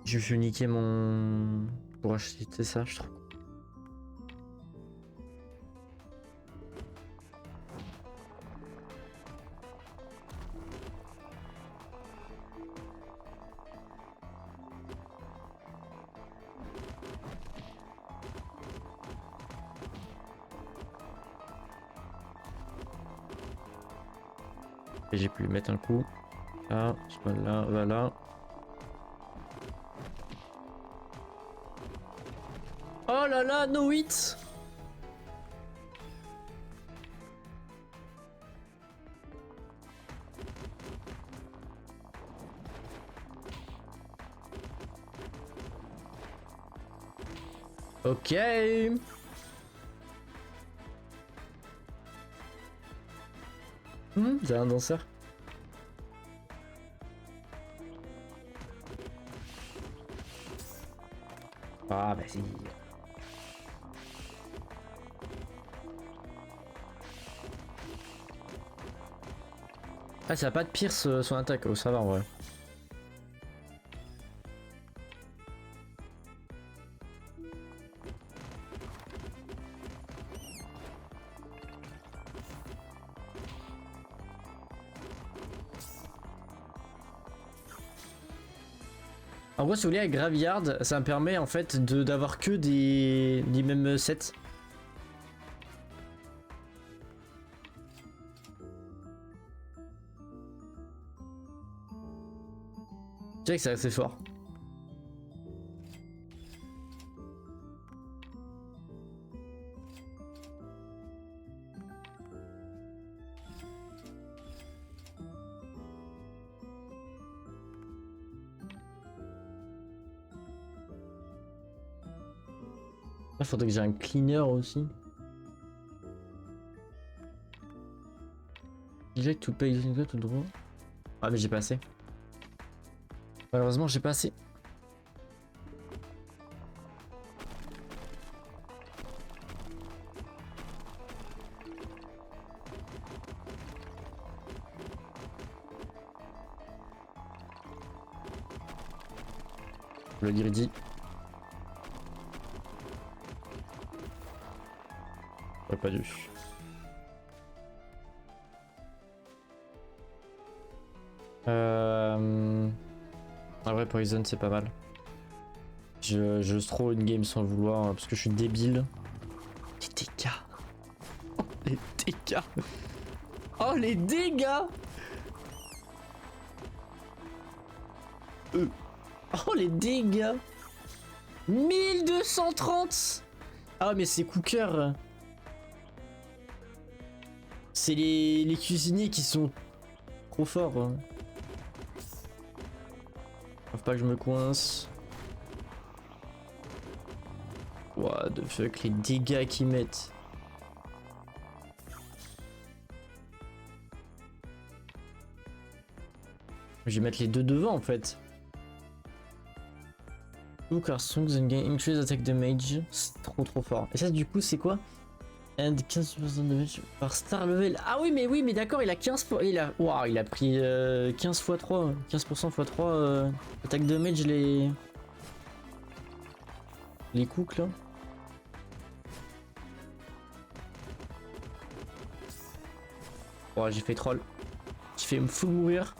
Je vais niquer mon... pour acheter ça, je trouve. Et j'ai pu mettre un coup. Là, voilà, voilà. Oh là là, no hit. Ok. Vous avez un danseur? Ah vas-y. Ah ça a pas de pierce son attaque, oh ça va en vrai. En gros si vous voulez avec Graveyard, ça me permet en fait d'avoir que des mêmes sets. Tu sais que c'est assez fort. Il faudrait que j'ai un cleaner aussi. Déjà que tout paye tout droit. Ah mais j'ai pas assez. Malheureusement j'ai pas assez. Le greedy. Pas dû. En vrai, Poison, c'est pas mal. Je throw une game sans le vouloir parce que je suis débile. Les dégâts. Oh, les dégâts. Oh, les dégâts. Oh, les dégâts. 1230. Ah, mais c'est Cooker. C'est les cuisiniers qui sont trop forts. Faut pas que je me coince. What the fuck, les dégâts qu'ils mettent. Je vais mettre les deux devant en fait. Look our songs and gain increase attack damage. C'est trop fort. Et ça du coup c'est quoi? And 15% damage par star level. Ah oui mais d'accord, il a 15 fois. Wow, il a pris 15 x 3. 15% x 3 attaque damage les cooks là. Oh, j'ai fait troll. J'ai fait full mourir.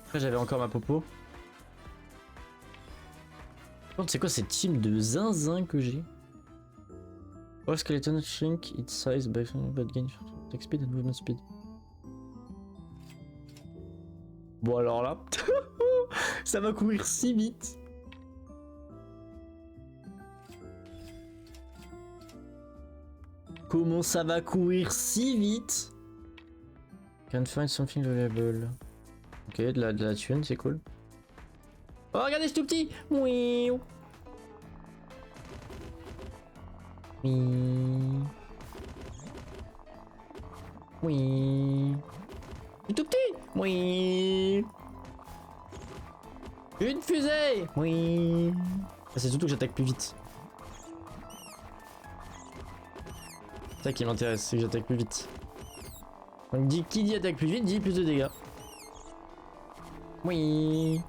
Après j'avais encore ma popo. C'est quoi cette team de zinzin que j'ai? Oh, skeleton shrink its size by but gain attack speed and movement speed. Bon alors là, ça va courir si vite. Comment ça va courir si vite? Can find something valuable. Ok, de la thune, c'est cool. Oh, regardez ce tout petit. Oui. Oui. Oui. Du tout petit. Oui. Une fusée. Oui. C'est surtout que j'attaque plus vite. C'est ça qui m'intéresse, c'est que j'attaque plus vite. Donc qui dit attaque plus vite dit plus de dégâts. Oui.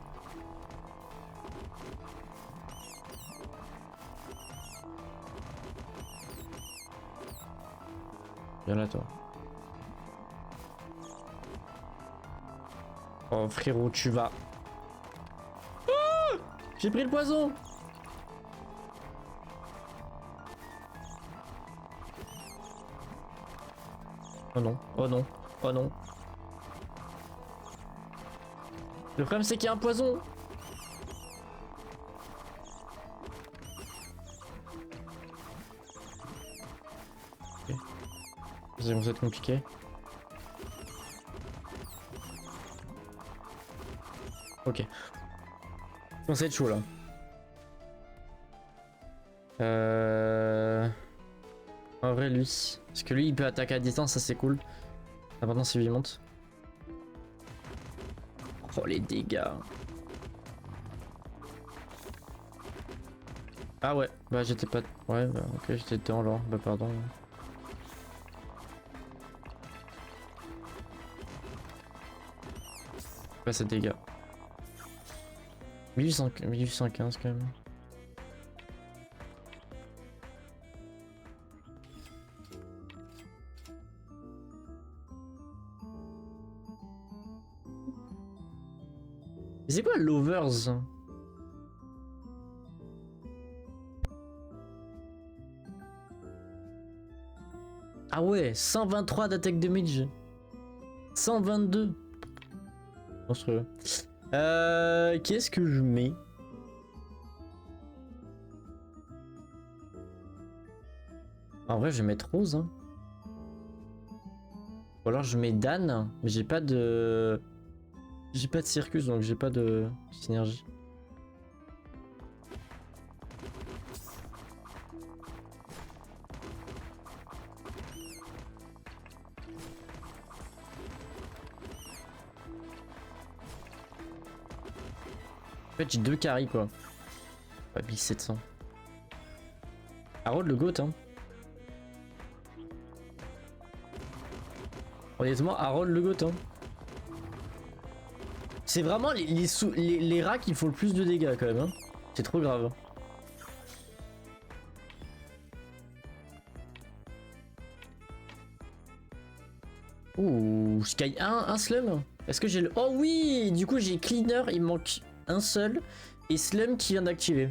Viens là toi. Oh frérot, tu vas. Oh, j'ai pris le poison. Oh non, oh non, oh non. Le problème c'est qu'il y a un poison. Okay. Ça va être compliqué. Ok. On va être chaud là. En vrai lui. Parce que lui il peut attaquer à distance, ça c'est cool. Ah, maintenant c'est lui il monte. Oh les dégâts. Ah ouais, bah j'étais pas... Ouais, bah ok, j'étais dedans alors, bah pardon. Bah c'est dégâts. 1815 quand même. C'est quoi Lovers? Ah ouais, 123 d'attaque de mage. 122. Monstrueux. Qu'est-ce que je mets? En vrai, je vais mettre Rose. Hein. Ou alors je mets Dan, mais j'ai pas de... J'ai pas de circus, donc j'ai pas de synergie. En fait, j'ai deux carries quoi. Pas 1700. Harold le GOAT hein. Honnêtement, Harold le GOAT hein. C'est vraiment les rats qui font le plus de dégâts quand même hein. C'est trop grave. Ouh, Sky 1 slum. Est-ce que j'ai le... Oh oui! Du coup j'ai Cleaner, il me manque un seul. Et Slum qui vient d'activer.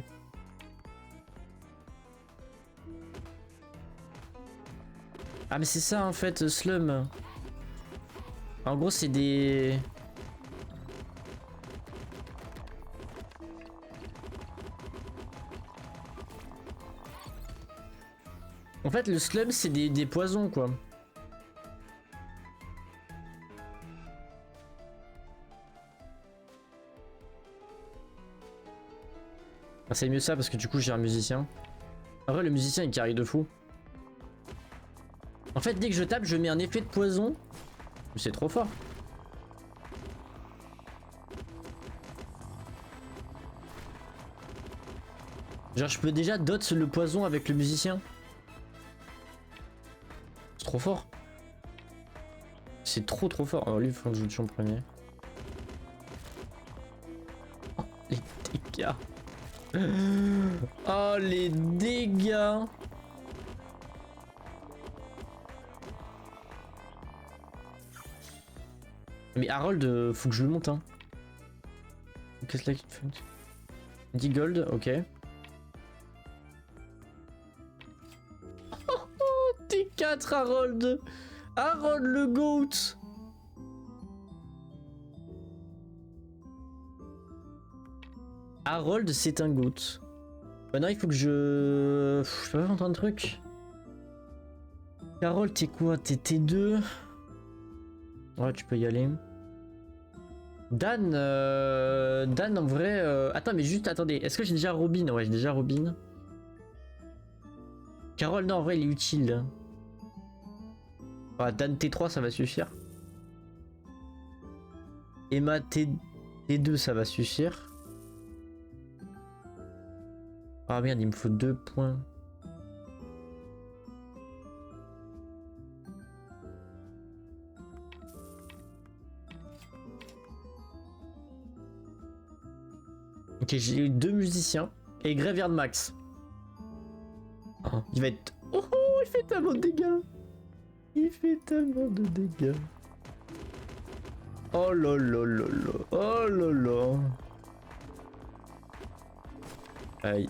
Ah mais c'est ça en fait, Slum. En gros c'est des... En fait le Slum c'est des poisons quoi. Ah, c'est mieux ça parce que du coup j'ai un musicien. En vrai le musicien il carry de fou. En fait dès que je tape je mets un effet de poison. C'est trop fort. Genre je peux déjà dot le poison avec le musicien. C'est trop fort. C'est trop fort. Oh lui il faut que je le tue en premier. Oh, les dégâts. Oh les dégâts. Mais Harold, faut que je le monte hein. Qu'est-ce là qu'il fait? 10 gold, ok. T4 Harold. Harold le GOAT. Harold c'est un GOAT. Maintenant il faut que je... Je peux pas faire un truc. Harold t'es quoi? T'es T2. Ouais tu peux y aller. Dan, Dan en vrai... Attends mais juste attendez, est-ce que j'ai déjà Robin? Ouais j'ai déjà Robin. Carole non en vrai il est utile. Ah, Dan T3 ça va suffire. Emma T2 ça va suffire. Ah merde il me faut 2 points. Ok j'ai eu 2 musiciens et Graveyard Max. Oh, il va être... Oh il fait tellement de dégâts. Il fait tellement de dégâts. Oh là là là là. Oh là là. Aïe.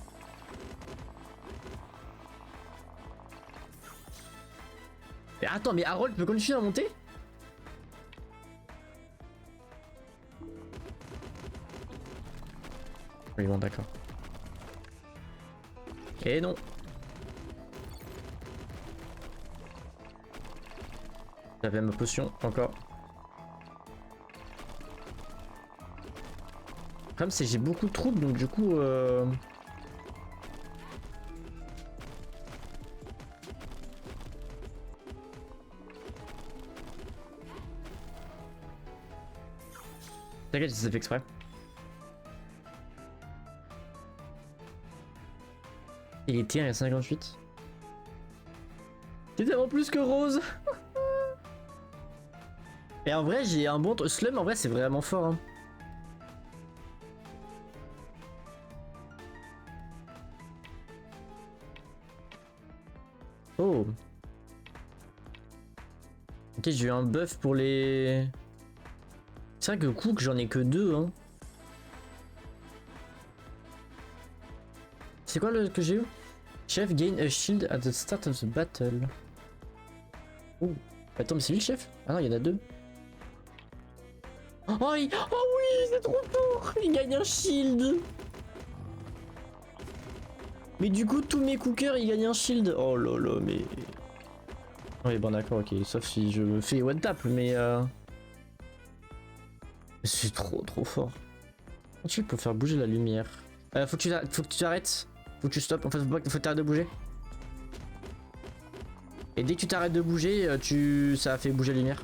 Mais attends, mais Harold peut continuer à monter? Oui bon d'accord. Et non. J'avais ma potion encore. Comme c'est j'ai beaucoup de troupes donc du coup t'inquiète c'est fait exprès. Il était à 58. C'est tellement plus que Rose. Et en vrai j'ai un bon... Slum en vrai c'est vraiment fort hein. Oh. Ok j'ai eu un buff pour les... C'est vrai que Cook j'en ai que 2 hein. C'est quoi le que j'ai eu? Chef gain a shield at the start of the battle. Oh. Attends mais c'est lui le chef? Ah non il y en a 2. Oh, oh oui c'est trop fort. Il gagne un shield. Mais du coup tous mes cookers ils gagnent un shield. Oh là là mais... Oui bon d'accord ok sauf si je fais one tap mais c'est trop fort. Comment tu peux faire bouger la lumière? Faut que tu t'arrêtes. Faut que tu stoppes. En fait faut t'arrêter de bouger. Et dès que tu t'arrêtes de bouger, ça fait bouger la lumière.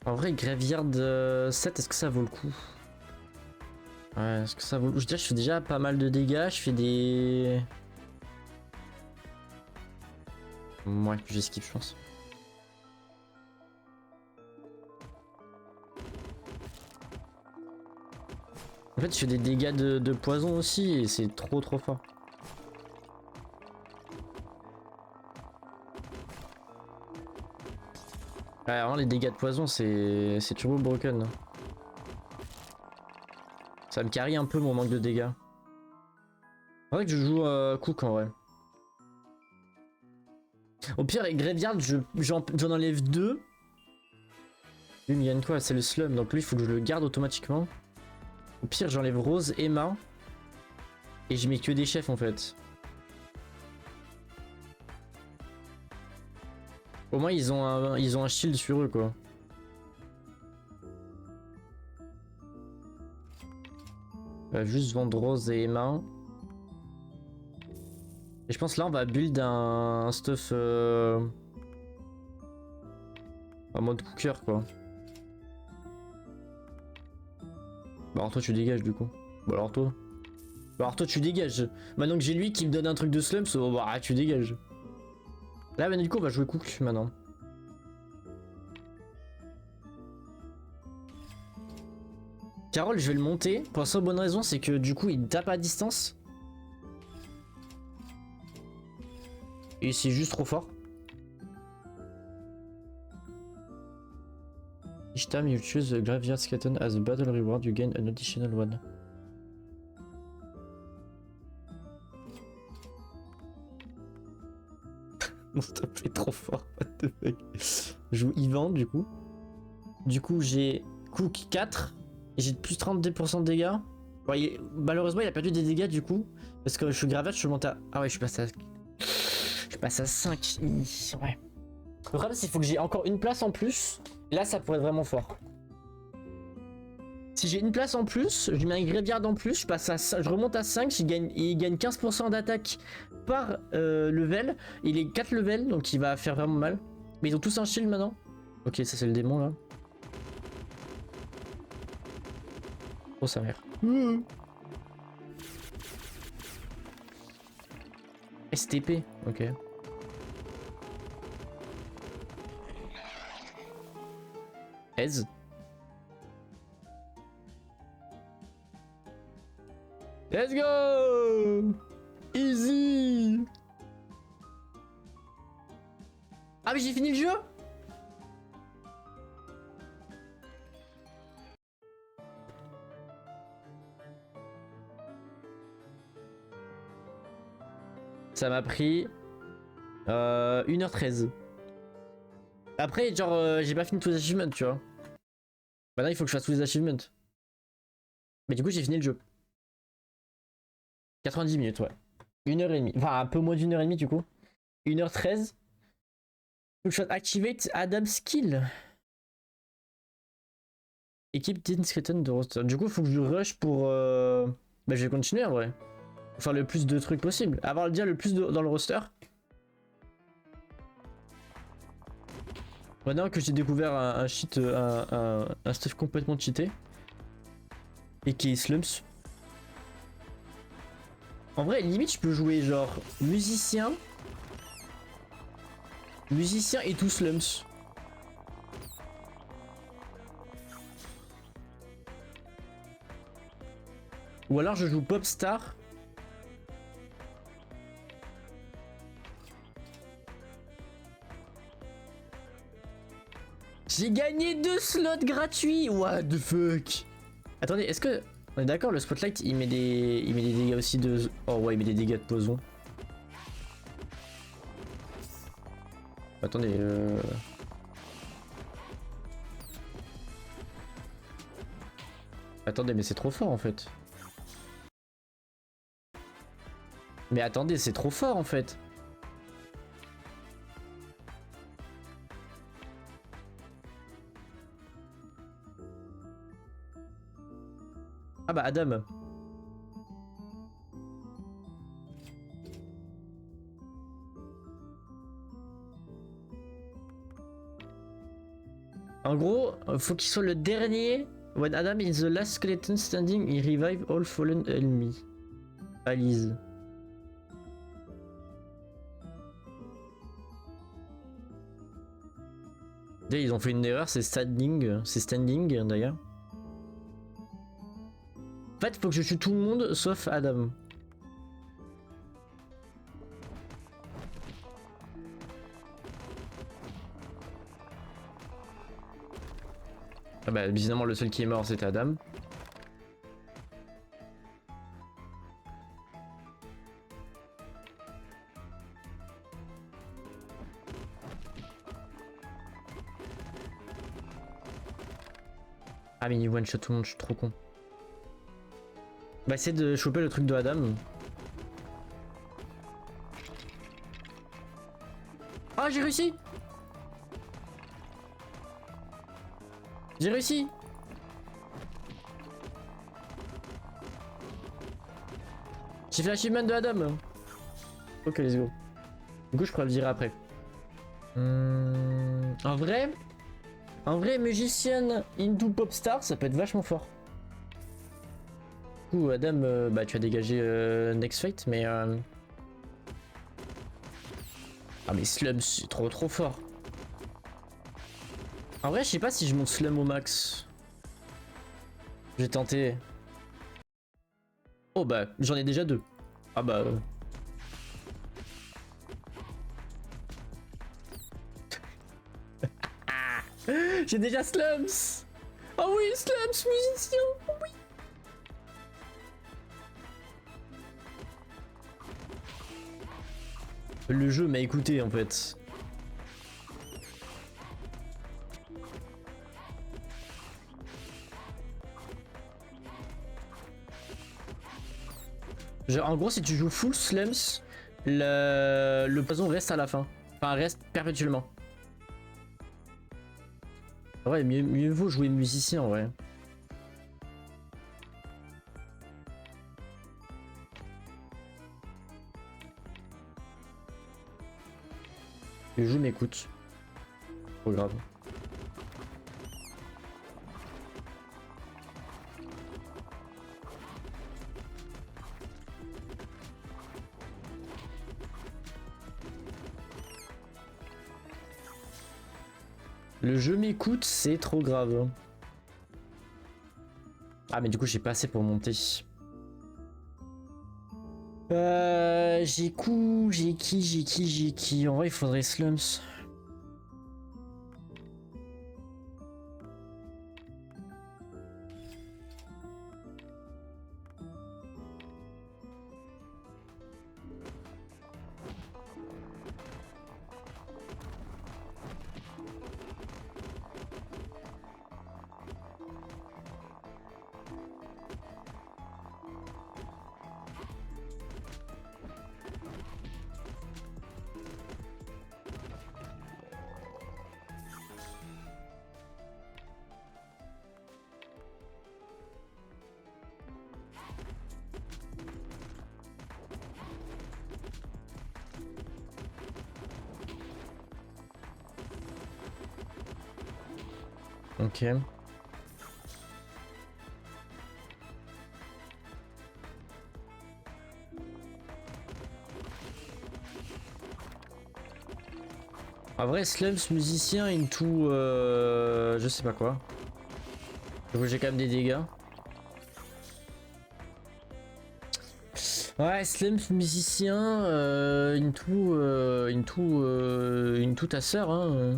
En vrai, Graveyard 7, est-ce que ça vaut le coup? Ouais, est-ce que ça vaut le coup? Je fais déjà pas mal de dégâts, je fais des... Ouais, j'esquive, je pense. En fait, je fais des dégâts de poison aussi et c'est trop fort. Ouais, vraiment, les dégâts de poison, c'est turbo broken. Hein. Ça me carry un peu mon manque de dégâts. C'est vrai que je joue Cook en vrai. Au pire, les Graveyard, j'en enlève 2. Lui, il me gagne quoi? C'est le Slum, donc lui, il faut que je le garde automatiquement. Au pire, j'enlève Rose, Emma. Et je mets que des chefs en fait. Au moins, ils ont un shield sur eux quoi. On va juste vendre Rose et Emma. Et je pense là, on va build un stuff en mode cooker quoi. Bah alors toi tu dégages du coup. Bah alors toi. Bah alors toi tu dégages. Maintenant que j'ai lui qui me donne un truc de slums, oh, bah tu dégages. Là bah, du coup on va jouer cook maintenant. Carole je vais le monter. Pour la seule bonne raison c'est que du coup il tape à distance. Et c'est juste trop fort. Each time you choose a Graveyard Skeleton as a battle reward, you gain an additional one. Mon stop est trop fort, what the fuck. Je joue Ivan du coup. Du coup j'ai Cook 4 et j'ai plus 32% de dégâts. Bon, malheureusement il a perdu des dégâts du coup. Parce que je suis Graveyard, je suis monté à... Ah ouais je suis passé à... Je passe à 5. Ouais. Le problème c'est qu'il faut que j'ai encore une place en plus. Et là ça pourrait être vraiment fort. Si j'ai une place en plus, je mets un Graveyard en plus, je passe à 5, je remonte à 5, il gagne 15% d'attaque par level. Il est 4 levels donc il va faire vraiment mal. Mais ils ont tous un shield maintenant. Ok ça c'est le démon là. Oh sa mère. STP, ok. Ez. Let's go! Easy! Ah mais j'ai fini le jeu? Ça m'a pris 1h13. Après, genre, j'ai pas fini tous les achievements, tu vois. Maintenant, il faut que je fasse tous les achievements. Mais du coup, j'ai fini le jeu. 90 minutes, ouais. 1h30. Enfin, un peu moins d'1h30, du coup. 1h13. Faut que je fasse Activate Adam Skill. Équipe Dean Skeleton de roster. Du coup, il faut que je rush pour... Bah, je vais continuer, en vrai. Faut faire le plus de trucs possible. Avoir déjà le plus dans le roster. Maintenant que j'ai découvert un cheat, un stuff complètement cheaté. Et qui est Slums. En vrai, limite, je peux jouer genre musicien. Musicien et tout Slums. Ou alors je joue Popstar. J'ai gagné 2 slots gratuits. What the fuck. Attendez, est-ce que... On est d'accord, le Spotlight, il met des dégâts aussi de... Oh ouais, il met des dégâts de poison. Attendez, Attendez, mais c'est trop fort en fait. Mais attendez, c'est trop fort en fait. Ah bah Adam. En gros, faut qu'il soit le dernier. When Adam is the last skeleton standing, he revive all fallen enemy. Alise. D'ailleurs, ils ont fait une erreur, c'est standing d'ailleurs. En fait, faut que je tue tout le monde sauf Adam. Ah bah, évidemment, le seul qui est mort, c'était Adam. Ah, mais il one-shot tout le monde, je suis trop con. Bah, essayer de choper le truc de Adam. Ah, j'ai réussi! J'ai réussi! J'ai fait l'achievement de Adam! Ok, let's go. Du coup, je pourrais le virer après. En vrai, Magician into Popstar, ça peut être vachement fort. Du coup, Adam, bah, tu as dégagé Next Fate, mais... Ah, mais Slum, c'est trop fort. En vrai, je sais pas si je monte Slum au max. J'ai tenté. Oh bah, j'en ai déjà 2. Ah bah... J'ai déjà Slums. Oh oui, Slums, musicien. Oh oui. Le jeu m'a écouté en fait. Genre, en gros, si tu joues full Slums, le poison reste à la fin. Enfin, reste perpétuellement. Ouais, mieux vaut jouer musicien en vrai. Le jeu m'écoute. Trop grave. Le jeu m'écoute, c'est trop grave. Ah mais du coup j'ai pas assez pour monter. J'ai qui. En vrai il faudrait Slums. Ok. En vrai, Slums musicien into je sais pas quoi. J'ai quand même des dégâts. Ouais, Slums musicien into ta sœur hein.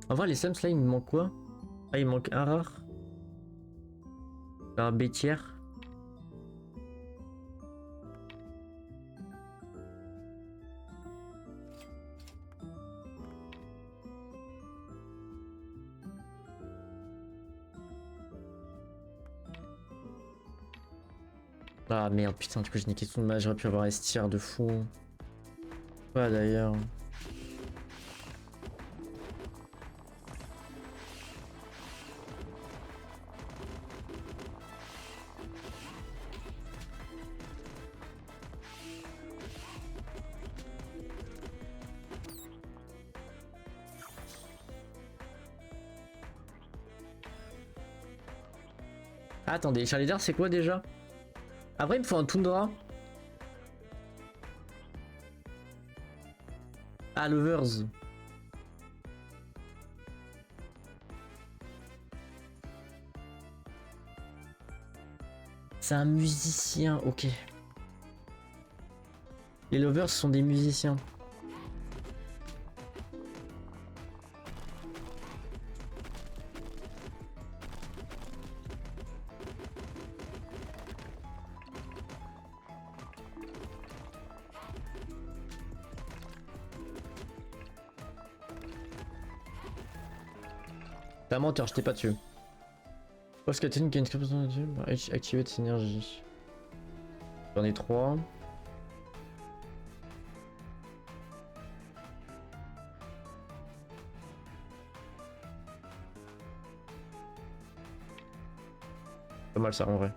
En vrai, les Slums là, il me manque quoi? Ah, il me manque un rare. Un bêtière. Ah merde, putain, du coup j'ai niqué tout le match, j'aurais pu avoir S-tier de fou. Ouais d'ailleurs. Ah, attendez, Charlie c'est quoi déjà? Après il me faut un Tundra. Ah, Lovers. C'est un musicien, ok. Les Lovers sont des musiciens. T'es un menteur, je t'ai pas tué. Post Catherine qui a une scription dessus, activer de synergie. J'en ai 3. Pas mal ça en vrai.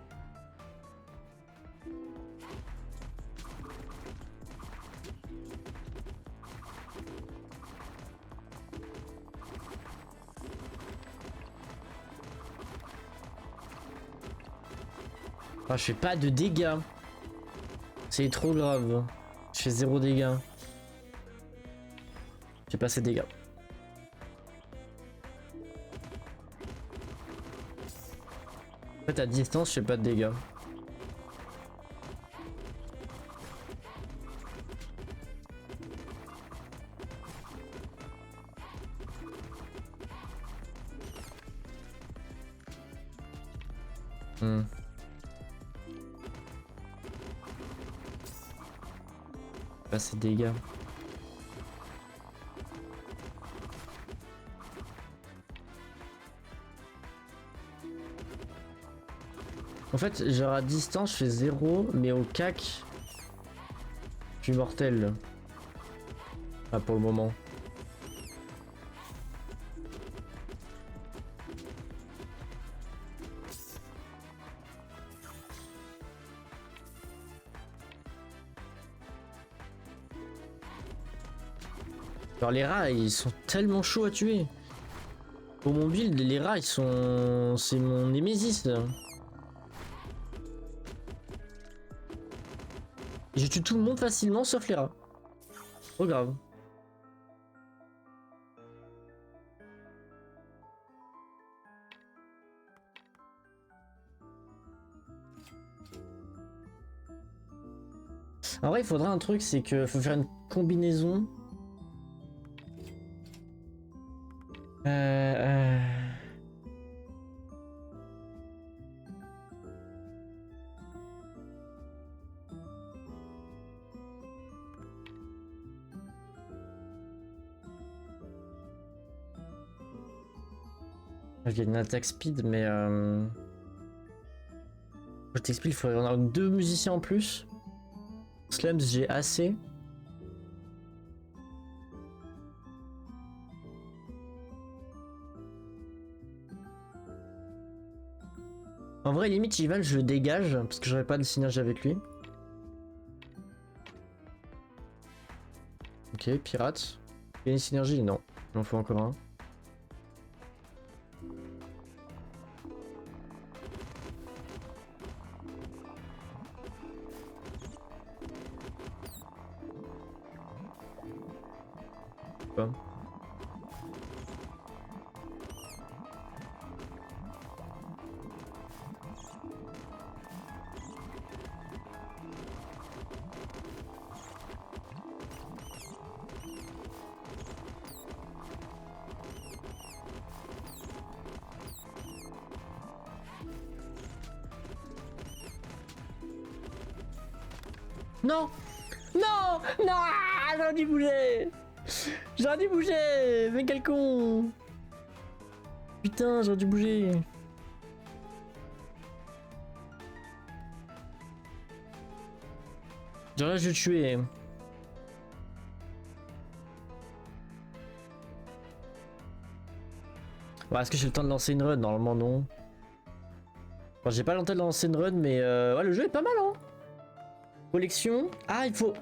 Ah, je fais pas de dégâts. C'est trop grave. Je fais 0 dégâts. J'ai pas assez de dégâts. En fait, à distance, je fais pas de dégâts. Pas assez de dégâts. En fait, genre à distance, je fais 0, mais au cac, je suis mortel. Ah, pour le moment. Genre les rats, ils sont tellement chauds à tuer. Pour mon build, les rats, ils sont... C'est mon némésis. Je tue tout le monde facilement, sauf les rats. Trop grave. En vrai, il faudra un truc, c'est que faut faire une combinaison. Je gagne une attaque speed, mais je t'explique, il faudrait en avoir 2 musiciens en plus. Slams, j'ai assez. En vrai, limite, Ival, je le dégage parce que j'aurais pas de synergie avec lui. Ok, pirate. Il y a une synergie? Non, il en faut encore un. Pas. Non! Non! Non! J'aurais dû bouger! J'aurais dû bouger! Mais quel con! Putain, j'aurais dû bouger! Genre là, je vais le tuer. Ouais, est-ce que j'ai le temps de lancer une run? Normalement, non. Bon, j'ai pas le temps de lancer une run, mais ouais, le jeu est pas mal, hein. Collection. Ah, il faut...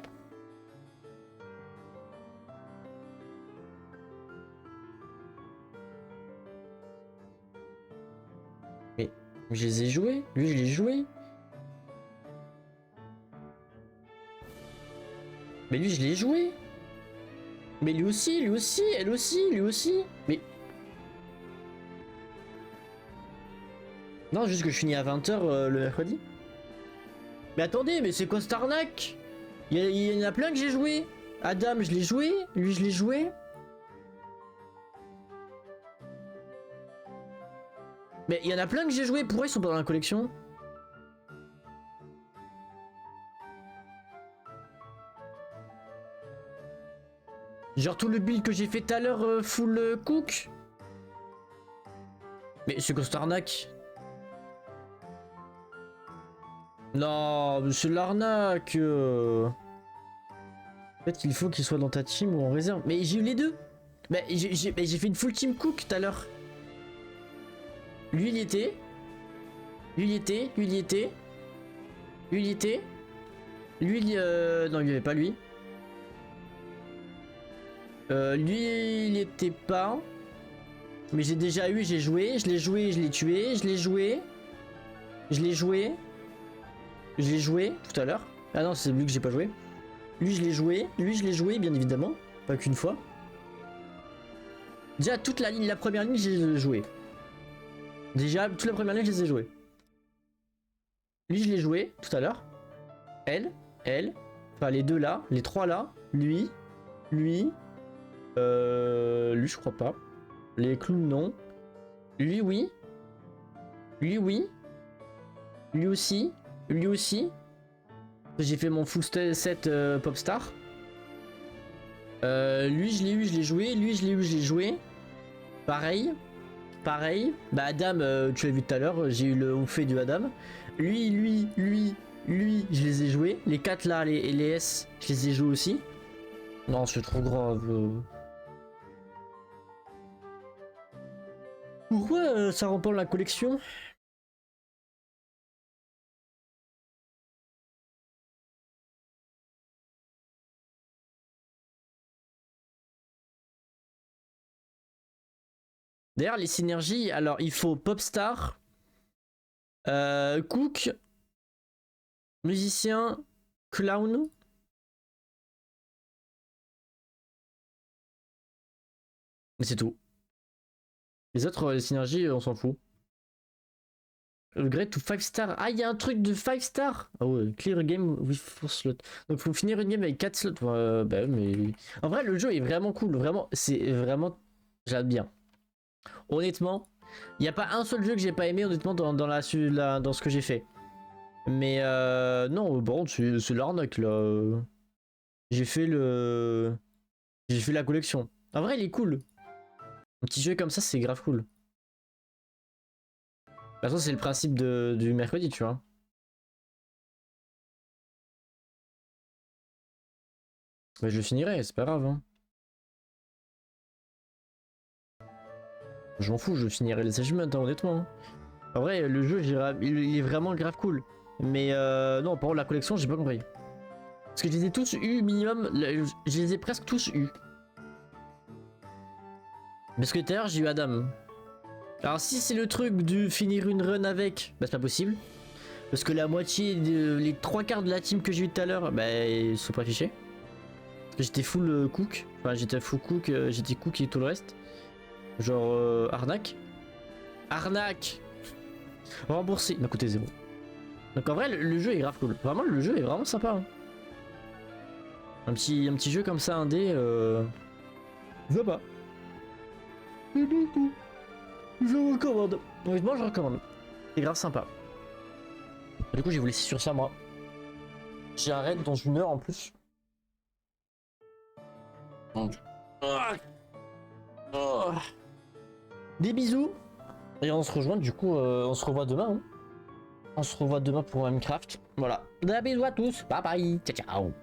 Mais je les ai joués. Lui, je l'ai joué. Mais lui, je l'ai joué. Mais lui aussi, elle aussi, lui aussi. Mais... Non, juste que je finis à 20h le mercredi. Mais attendez, mais c'est quoi cette arnaque? Il y en a plein que j'ai joué. Adam, je l'ai joué. Lui, je l'ai joué. Mais il y en a plein que j'ai joué. Pourquoi ils sont pas dans la collection? Genre tout le build que j'ai fait tout à l'heure full cook. Mais c'est quoi cette arnaque? Non, c'est l'arnaque. Peut-être qu'il faut qu'il soit dans ta team ou en réserve. Mais j'ai eu les deux. Mais j'ai fait une full team cook tout à l'heure. Lui il y était. Lui il y était. Lui il y était. Lui il y était. Lui il non il y avait pas lui. Lui il y était pas. Mais j'ai déjà eu, j'ai joué. Je l'ai joué, je l'ai tué. Je l'ai joué. Je l'ai joué. Je l'ai joué tout à l'heure. Ah non, c'est lui que j'ai pas joué. Lui, je l'ai joué. Lui, je l'ai joué, bien évidemment. Pas qu'une fois. Déjà, toute la ligne, la première ligne, j'ai joué. Déjà, toute la première ligne, je les ai joués. Lui, je l'ai joué tout à l'heure. Elle. Enfin, les deux là. Les trois là. Lui. Lui, je crois pas. Les clowns, non. Lui, oui. Lui, oui. Lui aussi. Lui aussi. J'ai fait mon full set Popstar. Lui je l'ai eu, je l'ai joué. Lui je l'ai eu, je l'ai joué. Pareil. Bah Adam, tu l'as vu tout à l'heure, j'ai eu le fait de Adam. Lui, je les ai joués. Les 4 là, les S, je les ai joués aussi. Non, c'est trop grave. Pourquoi ça remporte la collection? D'ailleurs, les synergies, alors il faut Popstar, Cook, musicien, clown. Mais c'est tout. Les autres les synergies, on s'en fout. Upgrade to 5 stars. Ah, il y a un truc de 5 stars. Ah ouais, clear a game with 4 slots. Donc faut finir une game avec 4 slots. Bah mais... En vrai, le jeu est vraiment cool. Vraiment, c'est vraiment... J'aime bien. Honnêtement, il n'y a pas un seul jeu que j'ai pas aimé honnêtement dans ce que j'ai fait. Mais non, bon, c'est l'arnaque là. J'ai fait la collection. En vrai, il est cool. Un petit jeu comme ça, c'est grave cool. De toute façon, c'est le principe du mercredi, tu vois. Mais je le finirai, c'est pas grave. Hein. Je m'en fous, je finirai les achievements, hein, honnêtement. Hein. En vrai, le jeu, il est vraiment grave cool. Mais non, par contre, la collection, j'ai pas compris. Parce que je les ai tous eu minimum, je les ai presque tous eu. Parce que tout à l'heure, j'ai eu Adam. Alors si c'est le truc de finir une run avec, bah c'est pas possible. Parce que la moitié, les 3/4 de la team que j'ai eu tout à l'heure, bah ils sont pas affichés. Parce que j'étais full cook, enfin j'étais full cook, j'étais cook et tout le reste. Genre arnaque. Arnaque. Remboursé, il m'a coûté 0. Donc en vrai le jeu est grave cool. Vraiment le jeu est vraiment sympa. Hein. Un petit jeu comme ça indé, sympa. Je recommande. Honnêtement, je recommande. C'est grave sympa. Du coup, j'ai vous laisser sur ça, moi. J'ai un raid dans 1 heure en plus. Donc. Des bisous. Et on se rejoint, du coup, on se revoit demain. Hein. On se revoit demain pour Minecraft. Voilà. Des bisous à tous. Bye bye. Ciao, ciao.